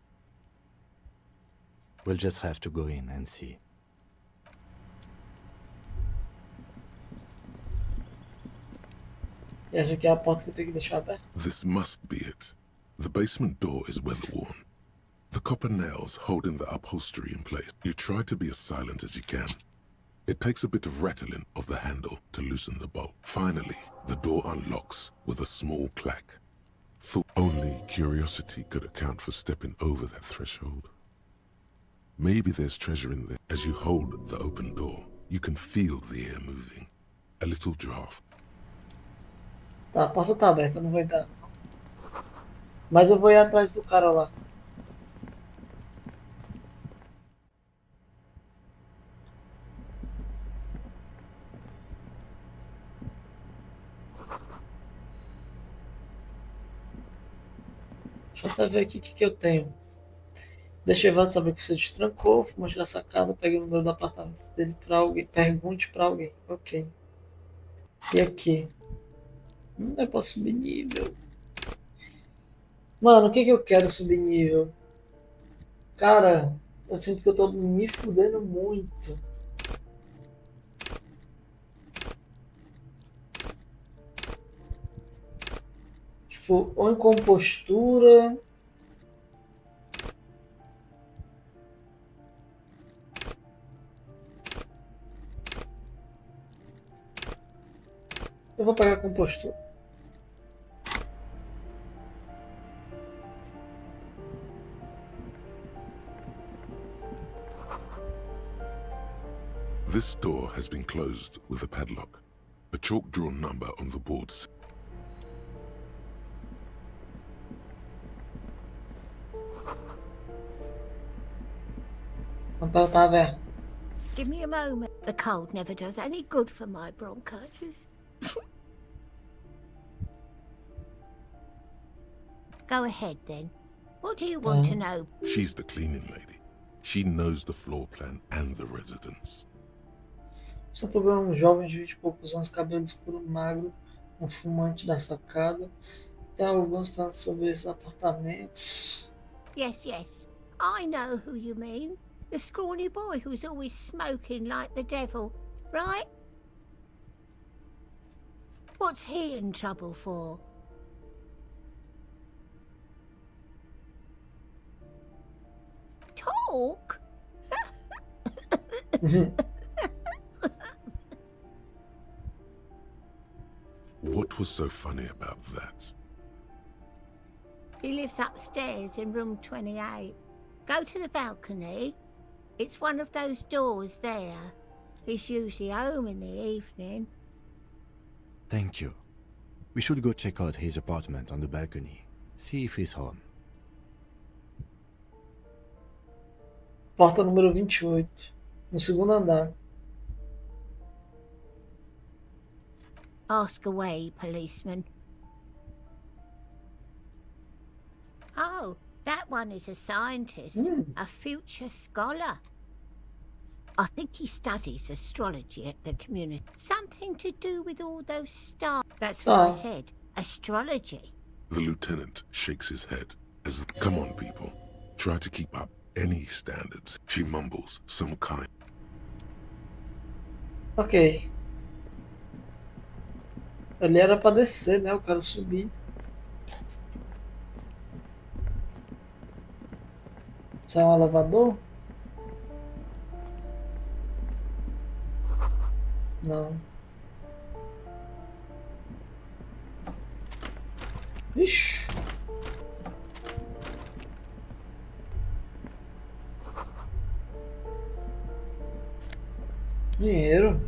[SPEAKER 4] We'll just have to go in and see.
[SPEAKER 1] E essa aqui é a porta que eu tenho que deixar aberta.
[SPEAKER 2] This must be it. The basement door is weather-worn. The copper nails holding the upholstery in place. You try to be as silent as you can. It takes a bit of rattling of the handle to loosen the bolt. Finally, the door unlocks with a small clack. Thought only curiosity could account for stepping over that threshold. Maybe there's treasure in there. As you hold the open door, you can feel the air moving. A little draft.
[SPEAKER 1] Tá, a porta tá aberta, não vai dar. Mas eu vou ir atrás do cara lá. Deixa eu até ver aqui o que eu tenho. Deixa o Evandro saber que você destrancou, fomos na sacada, peguei o número do apartamento dele pra alguém. Pergunte pra alguém. Ok. E aqui? Não é pra subir nível. Mano, o que eu quero subir nível? Cara, eu sinto que eu tô me fudendo muito. Tipo, ou em compostura. Eu vou pegar compostura.
[SPEAKER 2] This door has been closed with a padlock. A chalk-drawn number on the board.
[SPEAKER 1] Então tá aberto.
[SPEAKER 6] Give me a moment. The cold never does any good for my bronchitis. Go ahead then. What do you want to know?
[SPEAKER 2] She's the cleaning lady. She knows the floor plan and the residence.
[SPEAKER 1] Só procura um jovem de 20 e poucos anos, cabelo escuro magro, um fumante da sacada. Tem alguns planos sobre esses apartamentos.
[SPEAKER 6] Yes, yes. I know who you mean. The scrawny boy who's always smoking like the devil, right? What's he in trouble for? Talk?
[SPEAKER 2] What was so funny about that?
[SPEAKER 6] He lives upstairs in room 28. Go to the balcony. It's one of those doors there. He's usually home in the evening.
[SPEAKER 4] Thank you. We should go check out his apartment on the balcony. See if he's home.
[SPEAKER 1] Porta número 28. No segundo andar.
[SPEAKER 6] Ask away, policeman. Oh, that one is a scientist, a future scholar. I think he studies astrology at the community. Something to do with all those stars. That's what I said. Astrology.
[SPEAKER 2] The lieutenant shakes his head as come on, people. Try to keep up any standards. She mumbles some kind.
[SPEAKER 1] Ok. Ali era pra descer, né? Eu quero subir. Isso é um elevador? Não. Ixi. Dinheiro.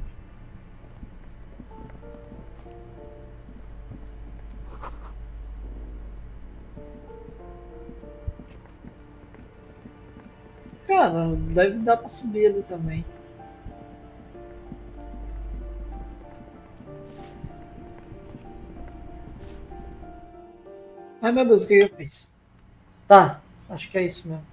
[SPEAKER 1] Cara, deve dar pra subir ali também. Ai meu Deus, o que eu fiz? Tá, acho que é isso mesmo.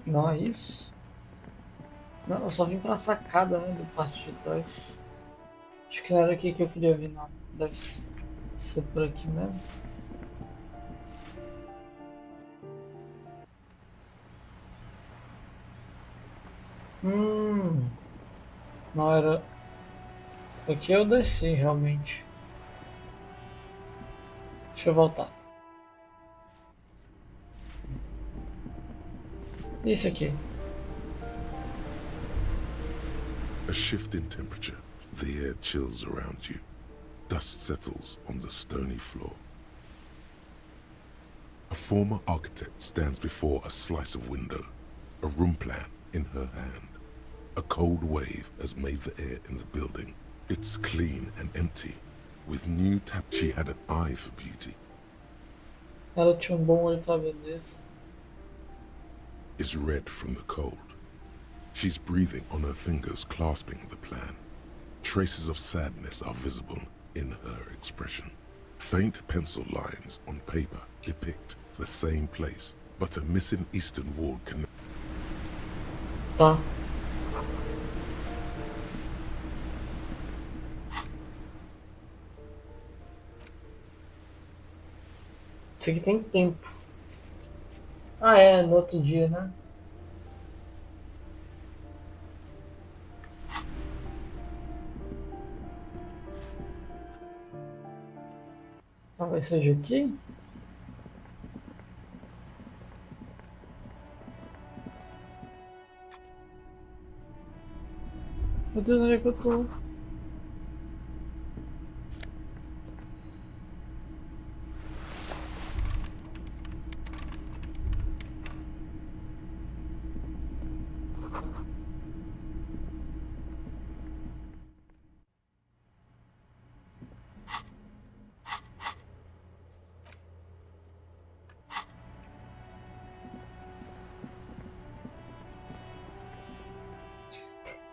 [SPEAKER 1] Não é isso? Não, eu só vim pra sacada, né, do parte de trás. Acho que não era aqui que eu queria vir, não. Deve ser por aqui mesmo. Não era... Aqui eu desci, realmente. Deixa eu voltar. Isso aqui.
[SPEAKER 2] A shift in temperature. The air chills around you. Dust settles on the stony floor. A former architect stands before a slice of window, a room plan in her hand. A cold wave has made the air in the building. It's clean and empty. With new tap, she had an eye for beauty.
[SPEAKER 1] Ela tinha bom olho pra beleza.
[SPEAKER 2] Is red from the cold. She's breathing on her fingers, clasping the plan. Traces of sadness are visible in her expression. Faint pencil lines on paper depict the same place, but a missing eastern wall connects.
[SPEAKER 1] Tá. Isso aqui tem tempo. Ah, é, no outro dia, né? Talvez seja aqui. Meu Deus, onde é que eu tô?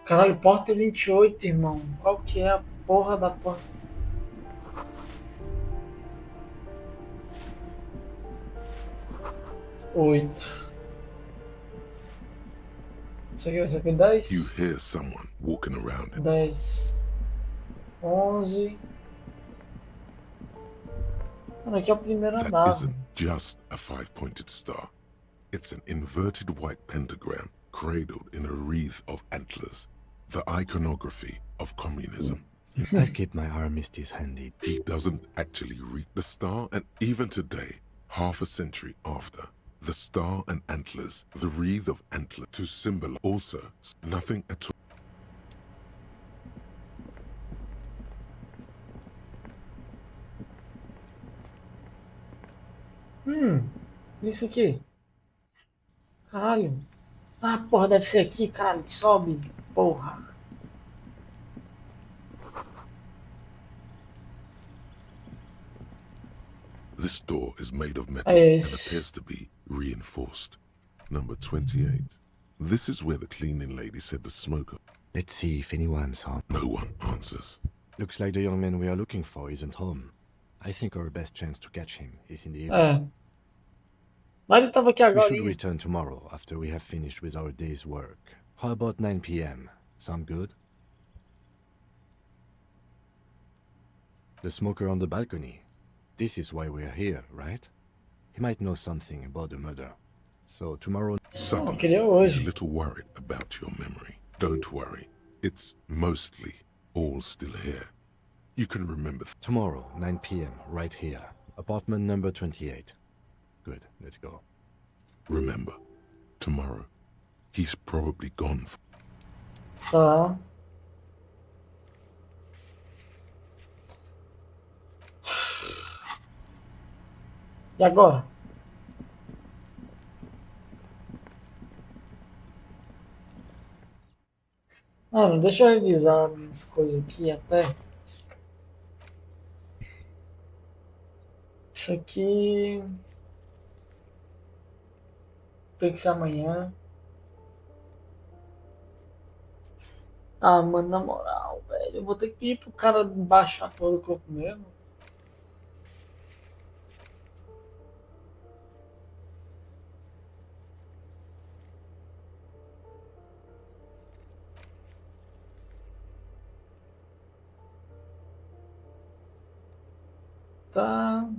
[SPEAKER 1] Caralho, porta 28, irmão. Qual que é a porra da porta? 8. Isso aqui vai ser
[SPEAKER 2] You
[SPEAKER 1] 10.
[SPEAKER 2] hear someone walking around.
[SPEAKER 1] 10. 11. Mano, aqui é o primeiro
[SPEAKER 2] That
[SPEAKER 1] andar.
[SPEAKER 2] isn't just a five-pointed star. It's an inverted white pentagram cradled in a wreath of antlers, the iconography of communism.
[SPEAKER 4] I'll keep my armistice handy.
[SPEAKER 2] He doesn't actually read the star, and even today, half a century after, the star and antlers, the wreath of antler to symbolize also nothing at all.
[SPEAKER 1] Isso aqui. Caralho. Ah, porra, deve ser aqui, caralho, que sobe. Porra.
[SPEAKER 2] This door is made of metal
[SPEAKER 1] É
[SPEAKER 2] and
[SPEAKER 1] esse.
[SPEAKER 2] appears to be reinforced. Number 28. This is where the cleaning lady said the smoker.
[SPEAKER 4] Let's see if anyone's home.
[SPEAKER 2] No one answers.
[SPEAKER 4] Looks like the young man we are looking for isn't home. I think our best chance to catch him is in the evening.
[SPEAKER 1] É. Mas ele tava aqui
[SPEAKER 4] We
[SPEAKER 1] agora.
[SPEAKER 4] should return tomorrow after we have finished with our day's work. How about 9 p.m.? Sound good? The smoker on the balcony. This is why we're here, right? He might know something about the murder. So tomorrow...
[SPEAKER 2] Suddenly,
[SPEAKER 1] queria
[SPEAKER 2] he's a
[SPEAKER 1] hoje.
[SPEAKER 2] little worried about your memory. Don't worry. It's mostly all still here. You can remember.
[SPEAKER 4] Tomorrow, 9 p.m., right here. Apartment number 28. Good, let's go.
[SPEAKER 2] Remember, tomorrow, he's probably gone.
[SPEAKER 1] Tá. E agora? Mano, deixa eu revisar minhas coisas aqui até. Isso aqui tem que ser amanhã. Ah, mano, na moral, velho, eu vou ter que pedir pro cara baixar a porra do corpo mesmo. Tá.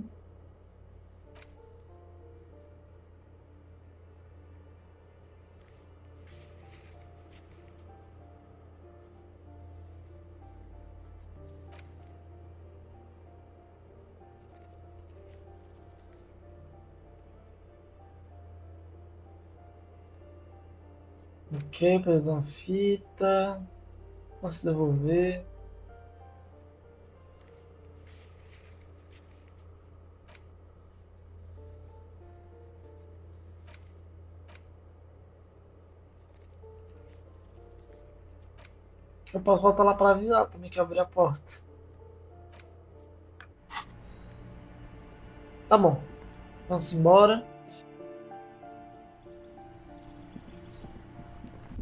[SPEAKER 1] Ok, preso na fita. Posso devolver. Eu posso voltar lá para avisar também que abrir a porta. Tá bom. Vamos embora.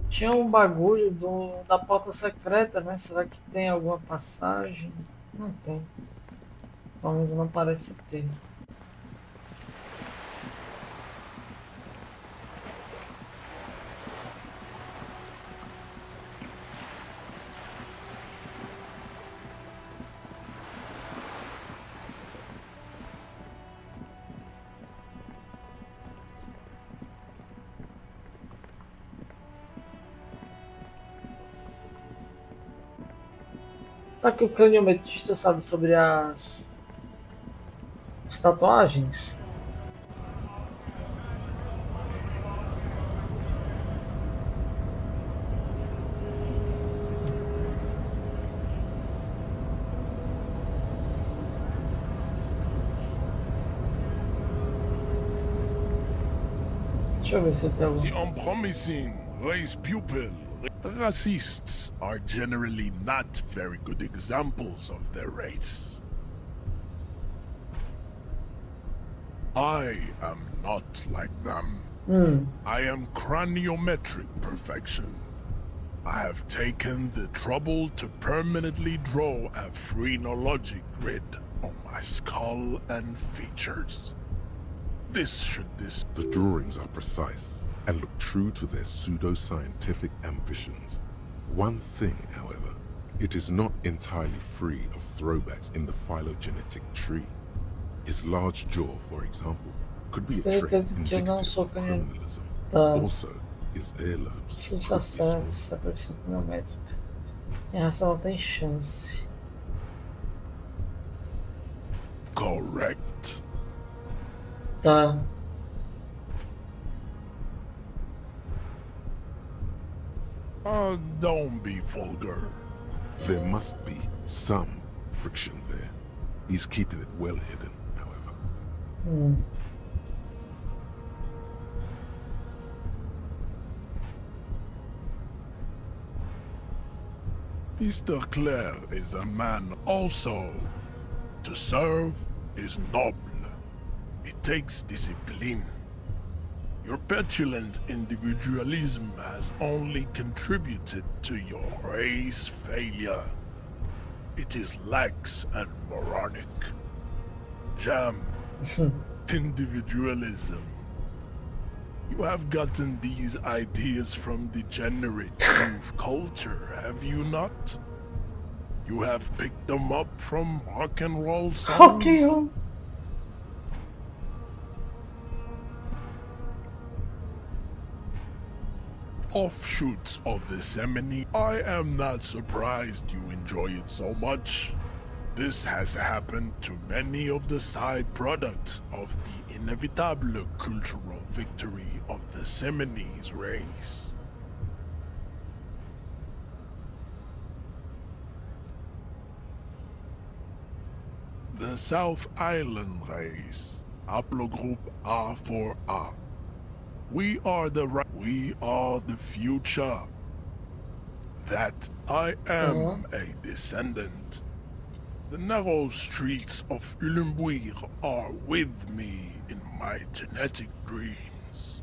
[SPEAKER 1] Tinha um bagulho da porta secreta, né? Será que tem alguma passagem? Não tem. Pelo menos não parece ter. Será que o craniometrista sabe sobre as tatuagens? Deixa eu ver se tem algum.
[SPEAKER 5] The unpromising race pupil. Racists are generally not very good examples of their race. I am not like them. I am craniometric perfection. I have taken the trouble to permanently draw a phrenologic grid on my skull and features. This should this.
[SPEAKER 2] The drawings are precise and look true to their pseudo-scientific ambitions. One thing, however, it is not entirely free of throwbacks in the phylogenetic tree. His large jaw, for example, could be a trait
[SPEAKER 1] Certeza que eu não
[SPEAKER 2] indicative
[SPEAKER 1] sou
[SPEAKER 2] of
[SPEAKER 1] canhoto.
[SPEAKER 2] criminalism.
[SPEAKER 1] Tá.
[SPEAKER 2] Also, his earlobes
[SPEAKER 1] Isso
[SPEAKER 2] could
[SPEAKER 1] tá
[SPEAKER 2] be
[SPEAKER 1] certo,
[SPEAKER 2] small.
[SPEAKER 1] essa pressão pneumétrica. Minha ração não tem chance.
[SPEAKER 5] Correct.
[SPEAKER 1] Tá.
[SPEAKER 5] Don't be vulgar.
[SPEAKER 2] There must be some friction there. He's keeping it well hidden, however.
[SPEAKER 5] Mr. Clare is a man also. To serve is noble. It takes discipline. Your petulant individualism has only contributed to your race failure. It is lax and moronic. Jam. Individualism. You have gotten these ideas from degenerate youth culture, have you not? You have picked them up from rock and roll songs?
[SPEAKER 1] Ok.
[SPEAKER 5] Offshoots of the Semini. I am not surprised you enjoy it so much. This has happened to many of the side products of the inevitable cultural victory of the Semini's race. The South Island race, haplogroup A4A. We are the future. That I am a descendant. The narrow streets of Ulimbuir are with me in my genetic dreams.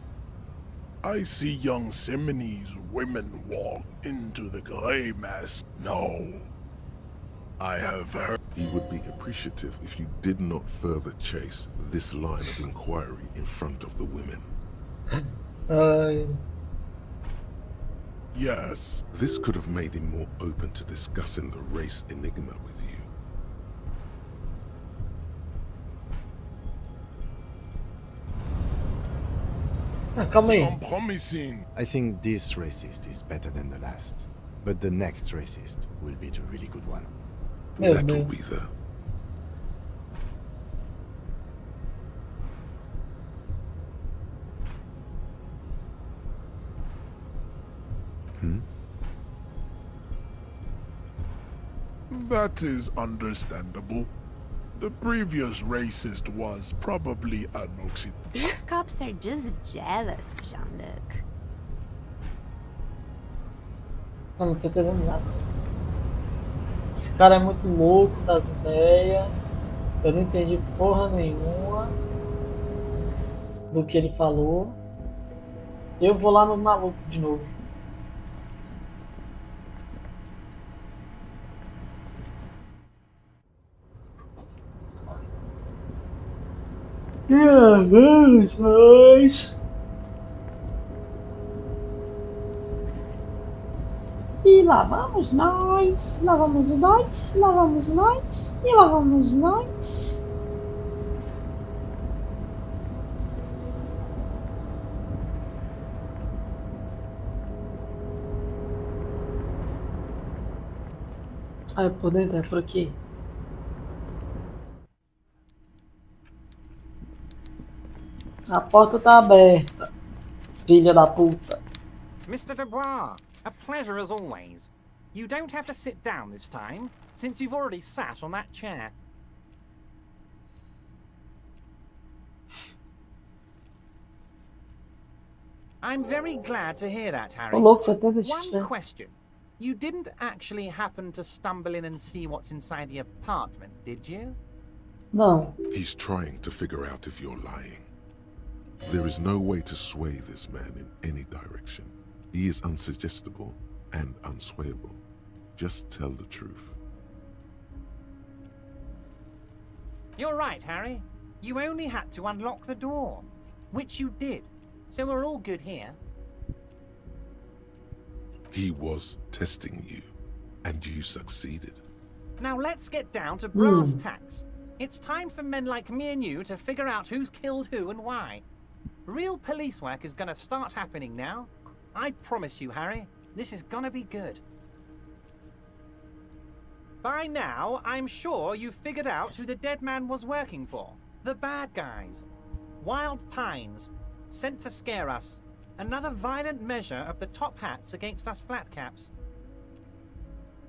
[SPEAKER 5] I see young Semini's women walk into the grey mass. No. I have heard.
[SPEAKER 2] He would be appreciative if you did not further chase this line of inquiry in front of the women.
[SPEAKER 5] Yes.
[SPEAKER 2] This could have made him more open to discussing the race enigma with you.
[SPEAKER 1] Calma aí.
[SPEAKER 5] Unpromising.
[SPEAKER 4] I think this racist is better than the last. But the next racist will be the really good one.
[SPEAKER 1] Meu
[SPEAKER 2] That will
[SPEAKER 1] Deus.
[SPEAKER 2] be the...
[SPEAKER 5] That is understandable. The previous racist was probably an Occidental.
[SPEAKER 9] These cops are just jealous, Jean-Luc.
[SPEAKER 1] Eu não tô entendendo nada. Esse cara é muito louco das ideias. Eu não entendi porra nenhuma do que ele falou. Eu vou lá no maluco de novo. E lá vamos nós, lá vamos nós, lá vamos nós, e lá vamos nós. Aí por dentro é por aqui. A porta tá aberta, filha da puta.
[SPEAKER 7] Mr. Dubois, a pleasure as always. You don't have to sit down this time, since you've already sat on that chair. I'm very glad to hear that, Harry.
[SPEAKER 1] Ô louco, 70 de
[SPEAKER 7] One
[SPEAKER 1] XP.
[SPEAKER 7] question. You didn't actually happen to stumble in and see what's inside the apartment, did you?
[SPEAKER 1] Não.
[SPEAKER 2] He's trying to figure out if you're lying. There is no way to sway this man in any direction. He is unsuggestible and unswayable. Just tell the truth.
[SPEAKER 7] You're right, Harry. You only had to unlock the door, which you did. So we're all good here.
[SPEAKER 2] He was testing you, and you succeeded.
[SPEAKER 7] Now let's get down to brass tacks. It's time for men like me and you to figure out who's killed who and why. Real police work is gonna start happening now. I promise you, Harry, this is gonna be good. By now, I'm sure you've figured out who the dead man was working for. The bad guys. Wild Pines. Sent to scare us. Another violent measure of the top hats against us flatcaps.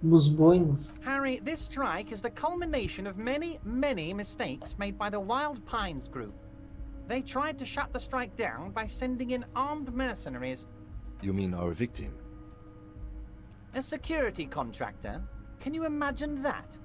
[SPEAKER 1] Dos boinas.
[SPEAKER 7] Harry, this strike is the culmination of many, many mistakes made by the Wild Pines group. They tried to shut the strike down by sending in armed mercenaries.
[SPEAKER 4] You mean our victim?
[SPEAKER 7] A security contractor? Can you imagine that?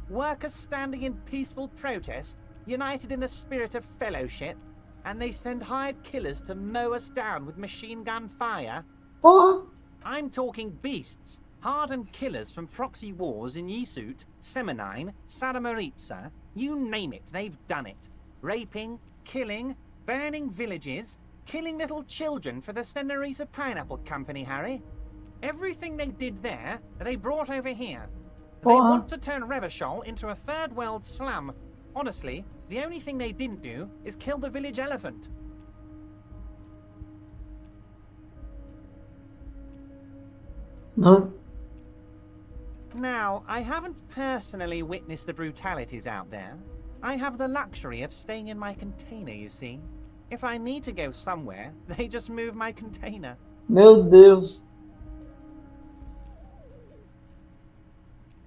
[SPEAKER 7] Workers standing in peaceful protest, united in the spirit of fellowship, and they send hired killers to mow us down with machine gun fire?
[SPEAKER 1] Porra!
[SPEAKER 7] I'm talking beasts. Hardened killers from proxy wars in Yisut, Semenine, Saramoritsa, you name it, they've done it. Raping, killing, burning villages, killing little children for the Senorita Pineapple Company, Harry. Everything they did there, they brought over here. They want to turn Revachol into a third world slum. Honestly, the only thing they didn't do is kill the village elephant.
[SPEAKER 1] No.
[SPEAKER 7] Now, I haven't personally witnessed the brutalities out there. I have the luxury of staying in my container, you see. If I need to go somewhere, they just move my container.
[SPEAKER 1] Meu Deus.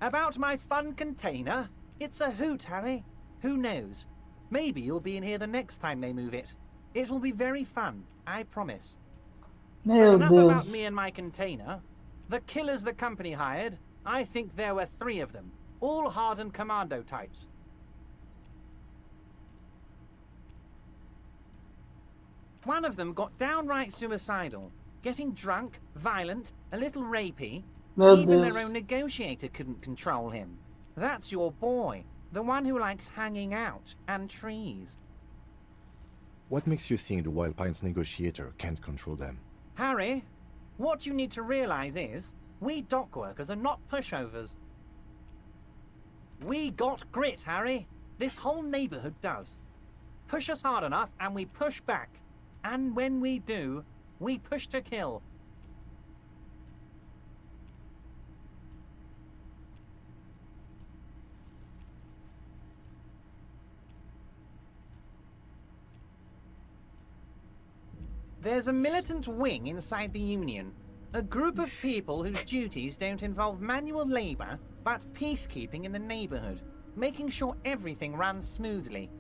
[SPEAKER 7] About my fun container? It's a hoot, Harry. Who knows? Maybe you'll be in here the next time they move it. It will be very fun, I promise.
[SPEAKER 1] Meu
[SPEAKER 7] Enough about
[SPEAKER 1] Deus.
[SPEAKER 7] me and my container. The killers the company hired, I think there were 3 of them. All hardened commando types. One of them got downright suicidal. Getting drunk, violent, a little rapey.
[SPEAKER 1] Meu
[SPEAKER 7] Even
[SPEAKER 1] Deus.
[SPEAKER 7] their own negotiator couldn't control him. That's your boy. The one who likes hanging out and trees.
[SPEAKER 4] What makes you think the Wild Pines negotiator can't control them?
[SPEAKER 7] Harry, what you need to realize is, we dock workers are not pushovers. We got grit, Harry. This whole neighborhood does. Push us hard enough and we push back. And when we do, we push to kill. There's a militant wing inside the Union. A group of people whose duties don't involve manual labor, but peacekeeping in the neighborhood, making sure everything runs smoothly.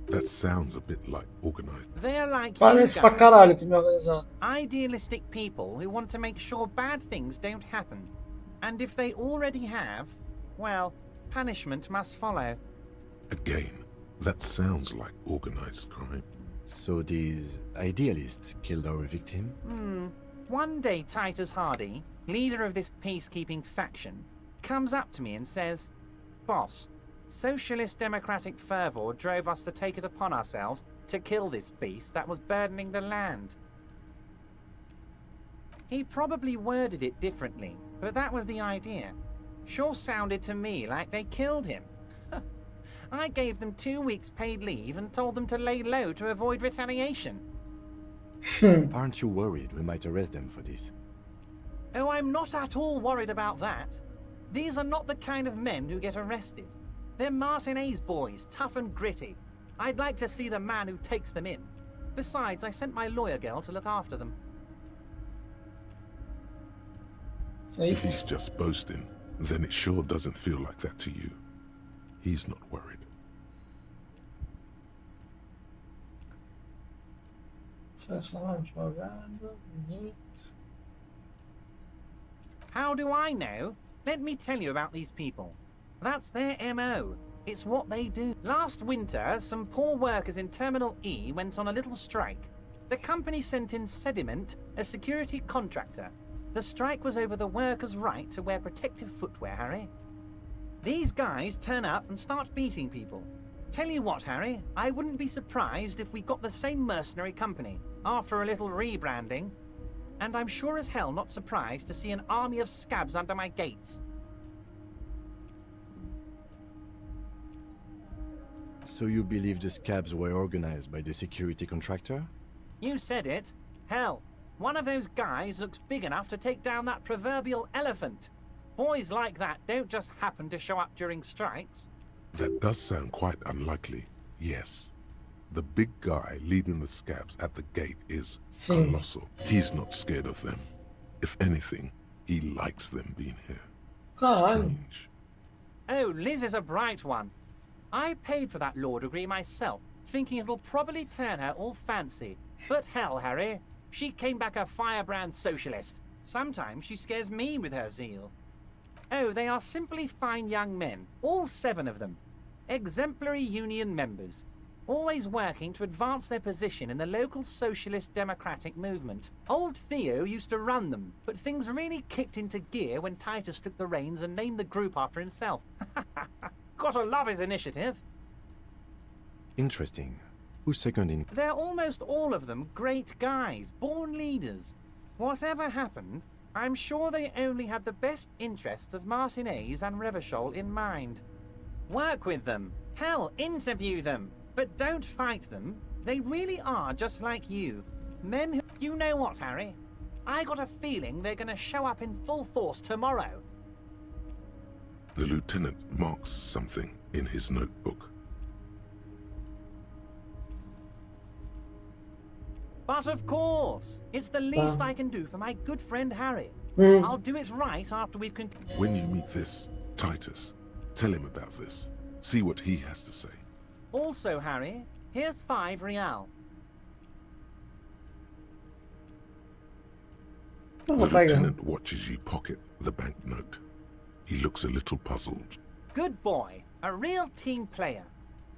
[SPEAKER 2] That sounds a bit like organized.
[SPEAKER 7] They're like you
[SPEAKER 1] Parece pra
[SPEAKER 7] guys,
[SPEAKER 1] caralho que me organizado.
[SPEAKER 7] idealistic people who want to make sure bad things don't happen. And if they already have, well, punishment must follow.
[SPEAKER 2] Again, that sounds like organized crime.
[SPEAKER 4] So these idealists killed our victim?
[SPEAKER 7] One day Titus Hardy, leader of this peacekeeping faction, comes up to me and says, "Boss, socialist democratic fervor drove us to take it upon ourselves to kill this beast that was burdening the land." He probably worded it differently, but that was the idea. Sure sounded to me like they killed him. I gave them 2 weeks paid leave and told them to lay low to avoid retaliation.
[SPEAKER 4] Aren't you worried we might arrest them for this?
[SPEAKER 7] Oh, I'm not at all worried about that. These are not the kind of men who get arrested. They're Martinez boys, tough and gritty. I'd like to see the man who takes them in. Besides, I sent my lawyer girl to look after them.
[SPEAKER 2] If he's just boasting, then it sure doesn't feel like that to you. He's not worried.
[SPEAKER 7] How do I know? Let me tell you about these people. That's their MO. It's what they do. Last winter, some poor workers in Terminal E went on a little strike. The company sent in Sediment, a security contractor. The strike was over the workers' right to wear protective footwear, Harry. These guys turn up and start beating people. Tell you what, Harry, I wouldn't be surprised if we got the same mercenary company after a little rebranding. And I'm sure as hell not surprised to see an army of scabs under my gates.
[SPEAKER 4] So you believe the scabs were organized by the security contractor?
[SPEAKER 7] You said it. Hell, one of those guys looks big enough to take down that proverbial elephant. Boys like that don't just happen to show up during strikes.
[SPEAKER 2] That does sound quite unlikely, yes. The big guy leading the scabs at the gate is
[SPEAKER 1] Sim.
[SPEAKER 2] colossal. He's not scared of them. If anything, he likes them being here.
[SPEAKER 1] Caralho.
[SPEAKER 2] Strange.
[SPEAKER 7] Oh, Liz is a bright one. I paid for that law degree myself, thinking it'll probably turn her all fancy. But hell, Harry, she came back a firebrand socialist. Sometimes she scares me with her zeal. Oh, they are simply fine young men, all 7 of them. Exemplary union members, always working to advance their position in the local socialist democratic movement. Old Theo used to run them, but things really kicked into gear when Titus took the reins and named the group after himself. Gotta love his initiative.
[SPEAKER 4] Interesting. Who's second in?
[SPEAKER 7] They're almost all of them great guys, born leaders. Whatever happened, I'm sure they only had the best interests of Martinez and Revachol in mind. Work with them. Hell, interview them. But don't fight them. They really are just like you. Men who... You know what, Harry? I got a feeling they're gonna show up in full force tomorrow.
[SPEAKER 2] The lieutenant marks something in his notebook.
[SPEAKER 7] But of course, it's the least I can do for my good friend Harry.
[SPEAKER 1] Hmm.
[SPEAKER 7] I'll do it right after we've
[SPEAKER 2] When you meet this Titus, tell him about this. See what he has to say.
[SPEAKER 7] Also, Harry, here's 5 real.
[SPEAKER 1] Eu
[SPEAKER 2] The
[SPEAKER 1] vou pegar.
[SPEAKER 2] lieutenant watches you pocket the banknote. He looks a little puzzled.
[SPEAKER 7] Good boy, a real team player.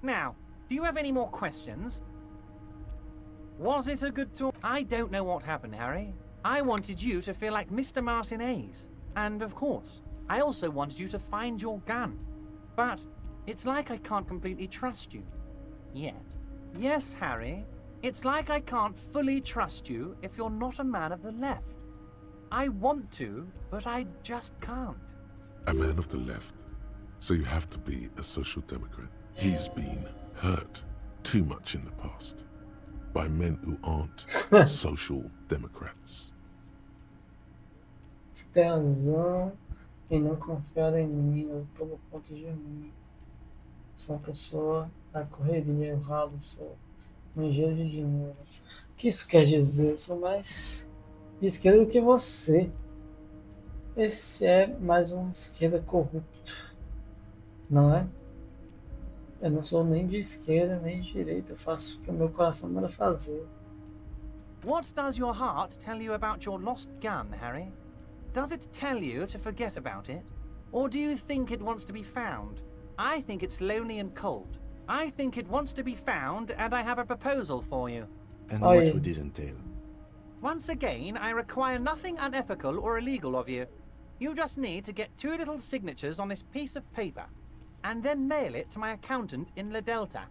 [SPEAKER 7] Now, do you have any more questions? Was it a good tour? I don't know what happened, Harry. I wanted you to feel like Mr. Martinez. And of course, I also wanted you to find your gun. But it's like I can't completely trust you. Yet. Yes, Harry. It's like I can't fully trust you if you're not a man of the left. I want to, but I just can't.
[SPEAKER 2] A man of the left. So you have to be a social democrat. He's been hurt too much in the past by men who aren't social democrats.
[SPEAKER 1] Tem razão em não confiar em mim, eu tomo conta de mim. Sou uma pessoa da correria, eu ralo, sou um engenheiro de dinheiro. O que isso quer dizer? Eu sou mais de esquerda do que você. Esse é mais um esquerda corrupto, não é? Eu não sou nem de esquerda nem de direita, eu faço o que o meu coração manda fazer.
[SPEAKER 7] What does your heart tell you about your lost gun, Harry? Does it tell you to forget about it? Or do you think it wants to be found? I think it's lonely and cold. I think it wants to be found, and I have a proposal for you.
[SPEAKER 4] And
[SPEAKER 1] Oh,
[SPEAKER 4] what
[SPEAKER 1] yeah.
[SPEAKER 4] would this entail?
[SPEAKER 7] Once again, I require nothing unethical or illegal of you. You just need to get 2 little signatures on this piece of paper, and then mail it to my accountant in La Delta.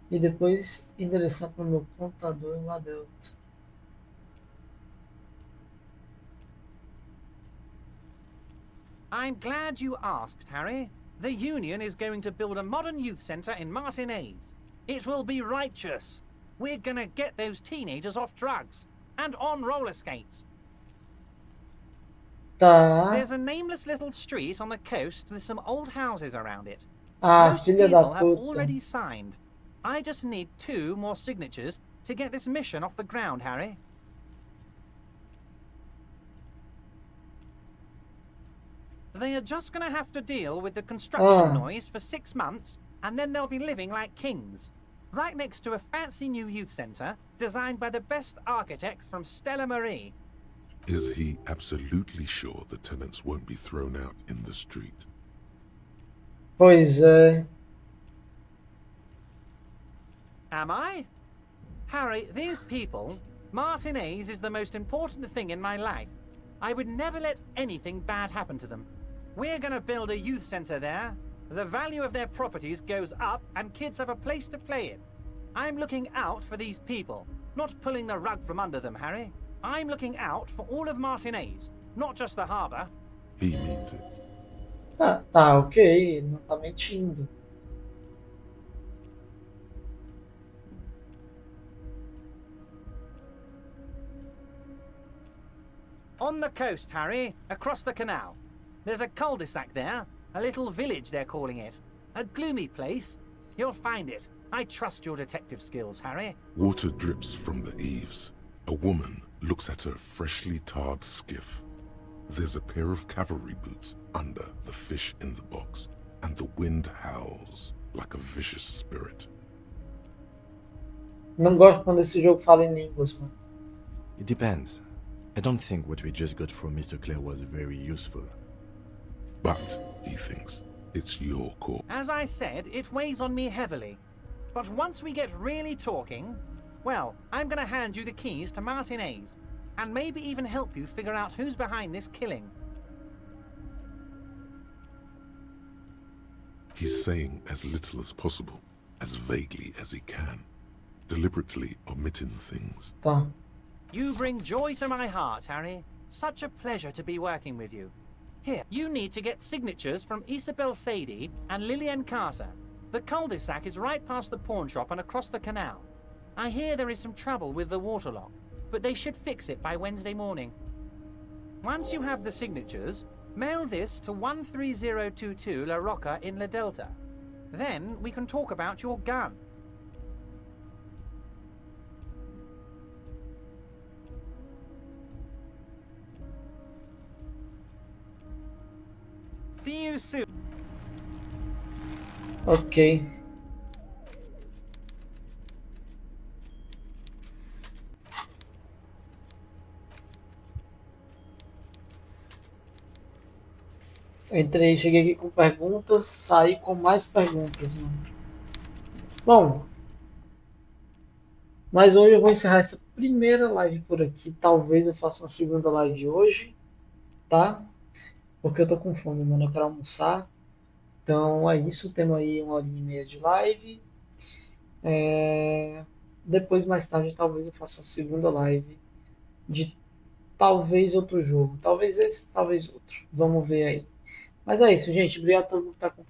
[SPEAKER 1] E depois endereçar para o meu contador lá dentro.
[SPEAKER 7] I'm glad you asked, Harry. The Union is going to build a modern youth centre in Martinez. It will be righteous. We're gonna get those teenagers off drugs and on roller skates.
[SPEAKER 1] Tá.
[SPEAKER 7] There's a nameless little street on the coast with some old houses around it.
[SPEAKER 1] Ah,
[SPEAKER 7] Most
[SPEAKER 1] filha da
[SPEAKER 7] people have
[SPEAKER 1] puta.
[SPEAKER 7] already signed. I just need 2 more signatures to get this mission off the ground, Harry. They are just gonna have to deal with the construction noise for 6 months, and then they'll be living like kings. Right next to a fancy new youth centre, designed by the best architects from Stella Marie.
[SPEAKER 2] Is he absolutely sure the tenants won't be thrown out in the street?
[SPEAKER 1] Pois é.
[SPEAKER 7] Am I? Harry, these people, Martinez is the most important thing in my life. I would never let anything bad happen to them. We're gonna build a youth centre there. The value of their properties goes up and kids have a place to play in. I'm looking out for these people, not pulling the rug from under them, Harry. I'm looking out for all of Martinez, not just the harbour.
[SPEAKER 2] He means it.
[SPEAKER 1] Ah, tá, ok, ele não tá mentindo.
[SPEAKER 7] On the coast, Harry, across the canal. There's a cul-de-sac there, a little village they're calling it. A gloomy place. You'll find it. I trust your detective skills, Harry.
[SPEAKER 2] Water drips from the eaves. A woman looks at her freshly tarred skiff. There's a pair of cavalry boots under the fish in the box, and the wind howls like a vicious spirit.
[SPEAKER 1] Não gosto quando esse jogo fala em línguas, mano.
[SPEAKER 4] It depends. I don't think what we just got from Mr. Clare was very useful.
[SPEAKER 2] But, he thinks, it's your call.
[SPEAKER 7] As I said, it weighs on me heavily. But once we get really talking, well, I'm gonna hand you the keys to Martinez, and maybe even help you figure out who's behind this killing.
[SPEAKER 2] He's saying as little as possible, as vaguely as he can, deliberately omitting things.
[SPEAKER 1] Tá.
[SPEAKER 7] You bring joy to my heart, Harry. Such a pleasure to be working with you. Here, you need to get signatures from Isabel Sadie and Lillian Carter. The cul-de-sac is right past the pawn shop and across the canal. I hear there is some trouble with the waterlock, but they should fix it by Wednesday morning. Once you have the signatures, mail this to 13022 La Rocca in La Delta. Then we can talk about your gun. See you soon.
[SPEAKER 1] Ok. Eu entrei, cheguei aqui com perguntas, saí com mais perguntas, mano. Bom, mas hoje eu vou encerrar essa primeira live por aqui. Talvez eu faça uma segunda live hoje, tá? Porque eu tô com fome, mano. Eu quero almoçar. Então é isso. Temos aí 1h30 de live. Depois, mais tarde, talvez eu faça uma segunda live de talvez outro jogo. Talvez esse, talvez outro. Vamos ver aí. Mas é isso, gente. Obrigado a todo mundo que tá acompanhando.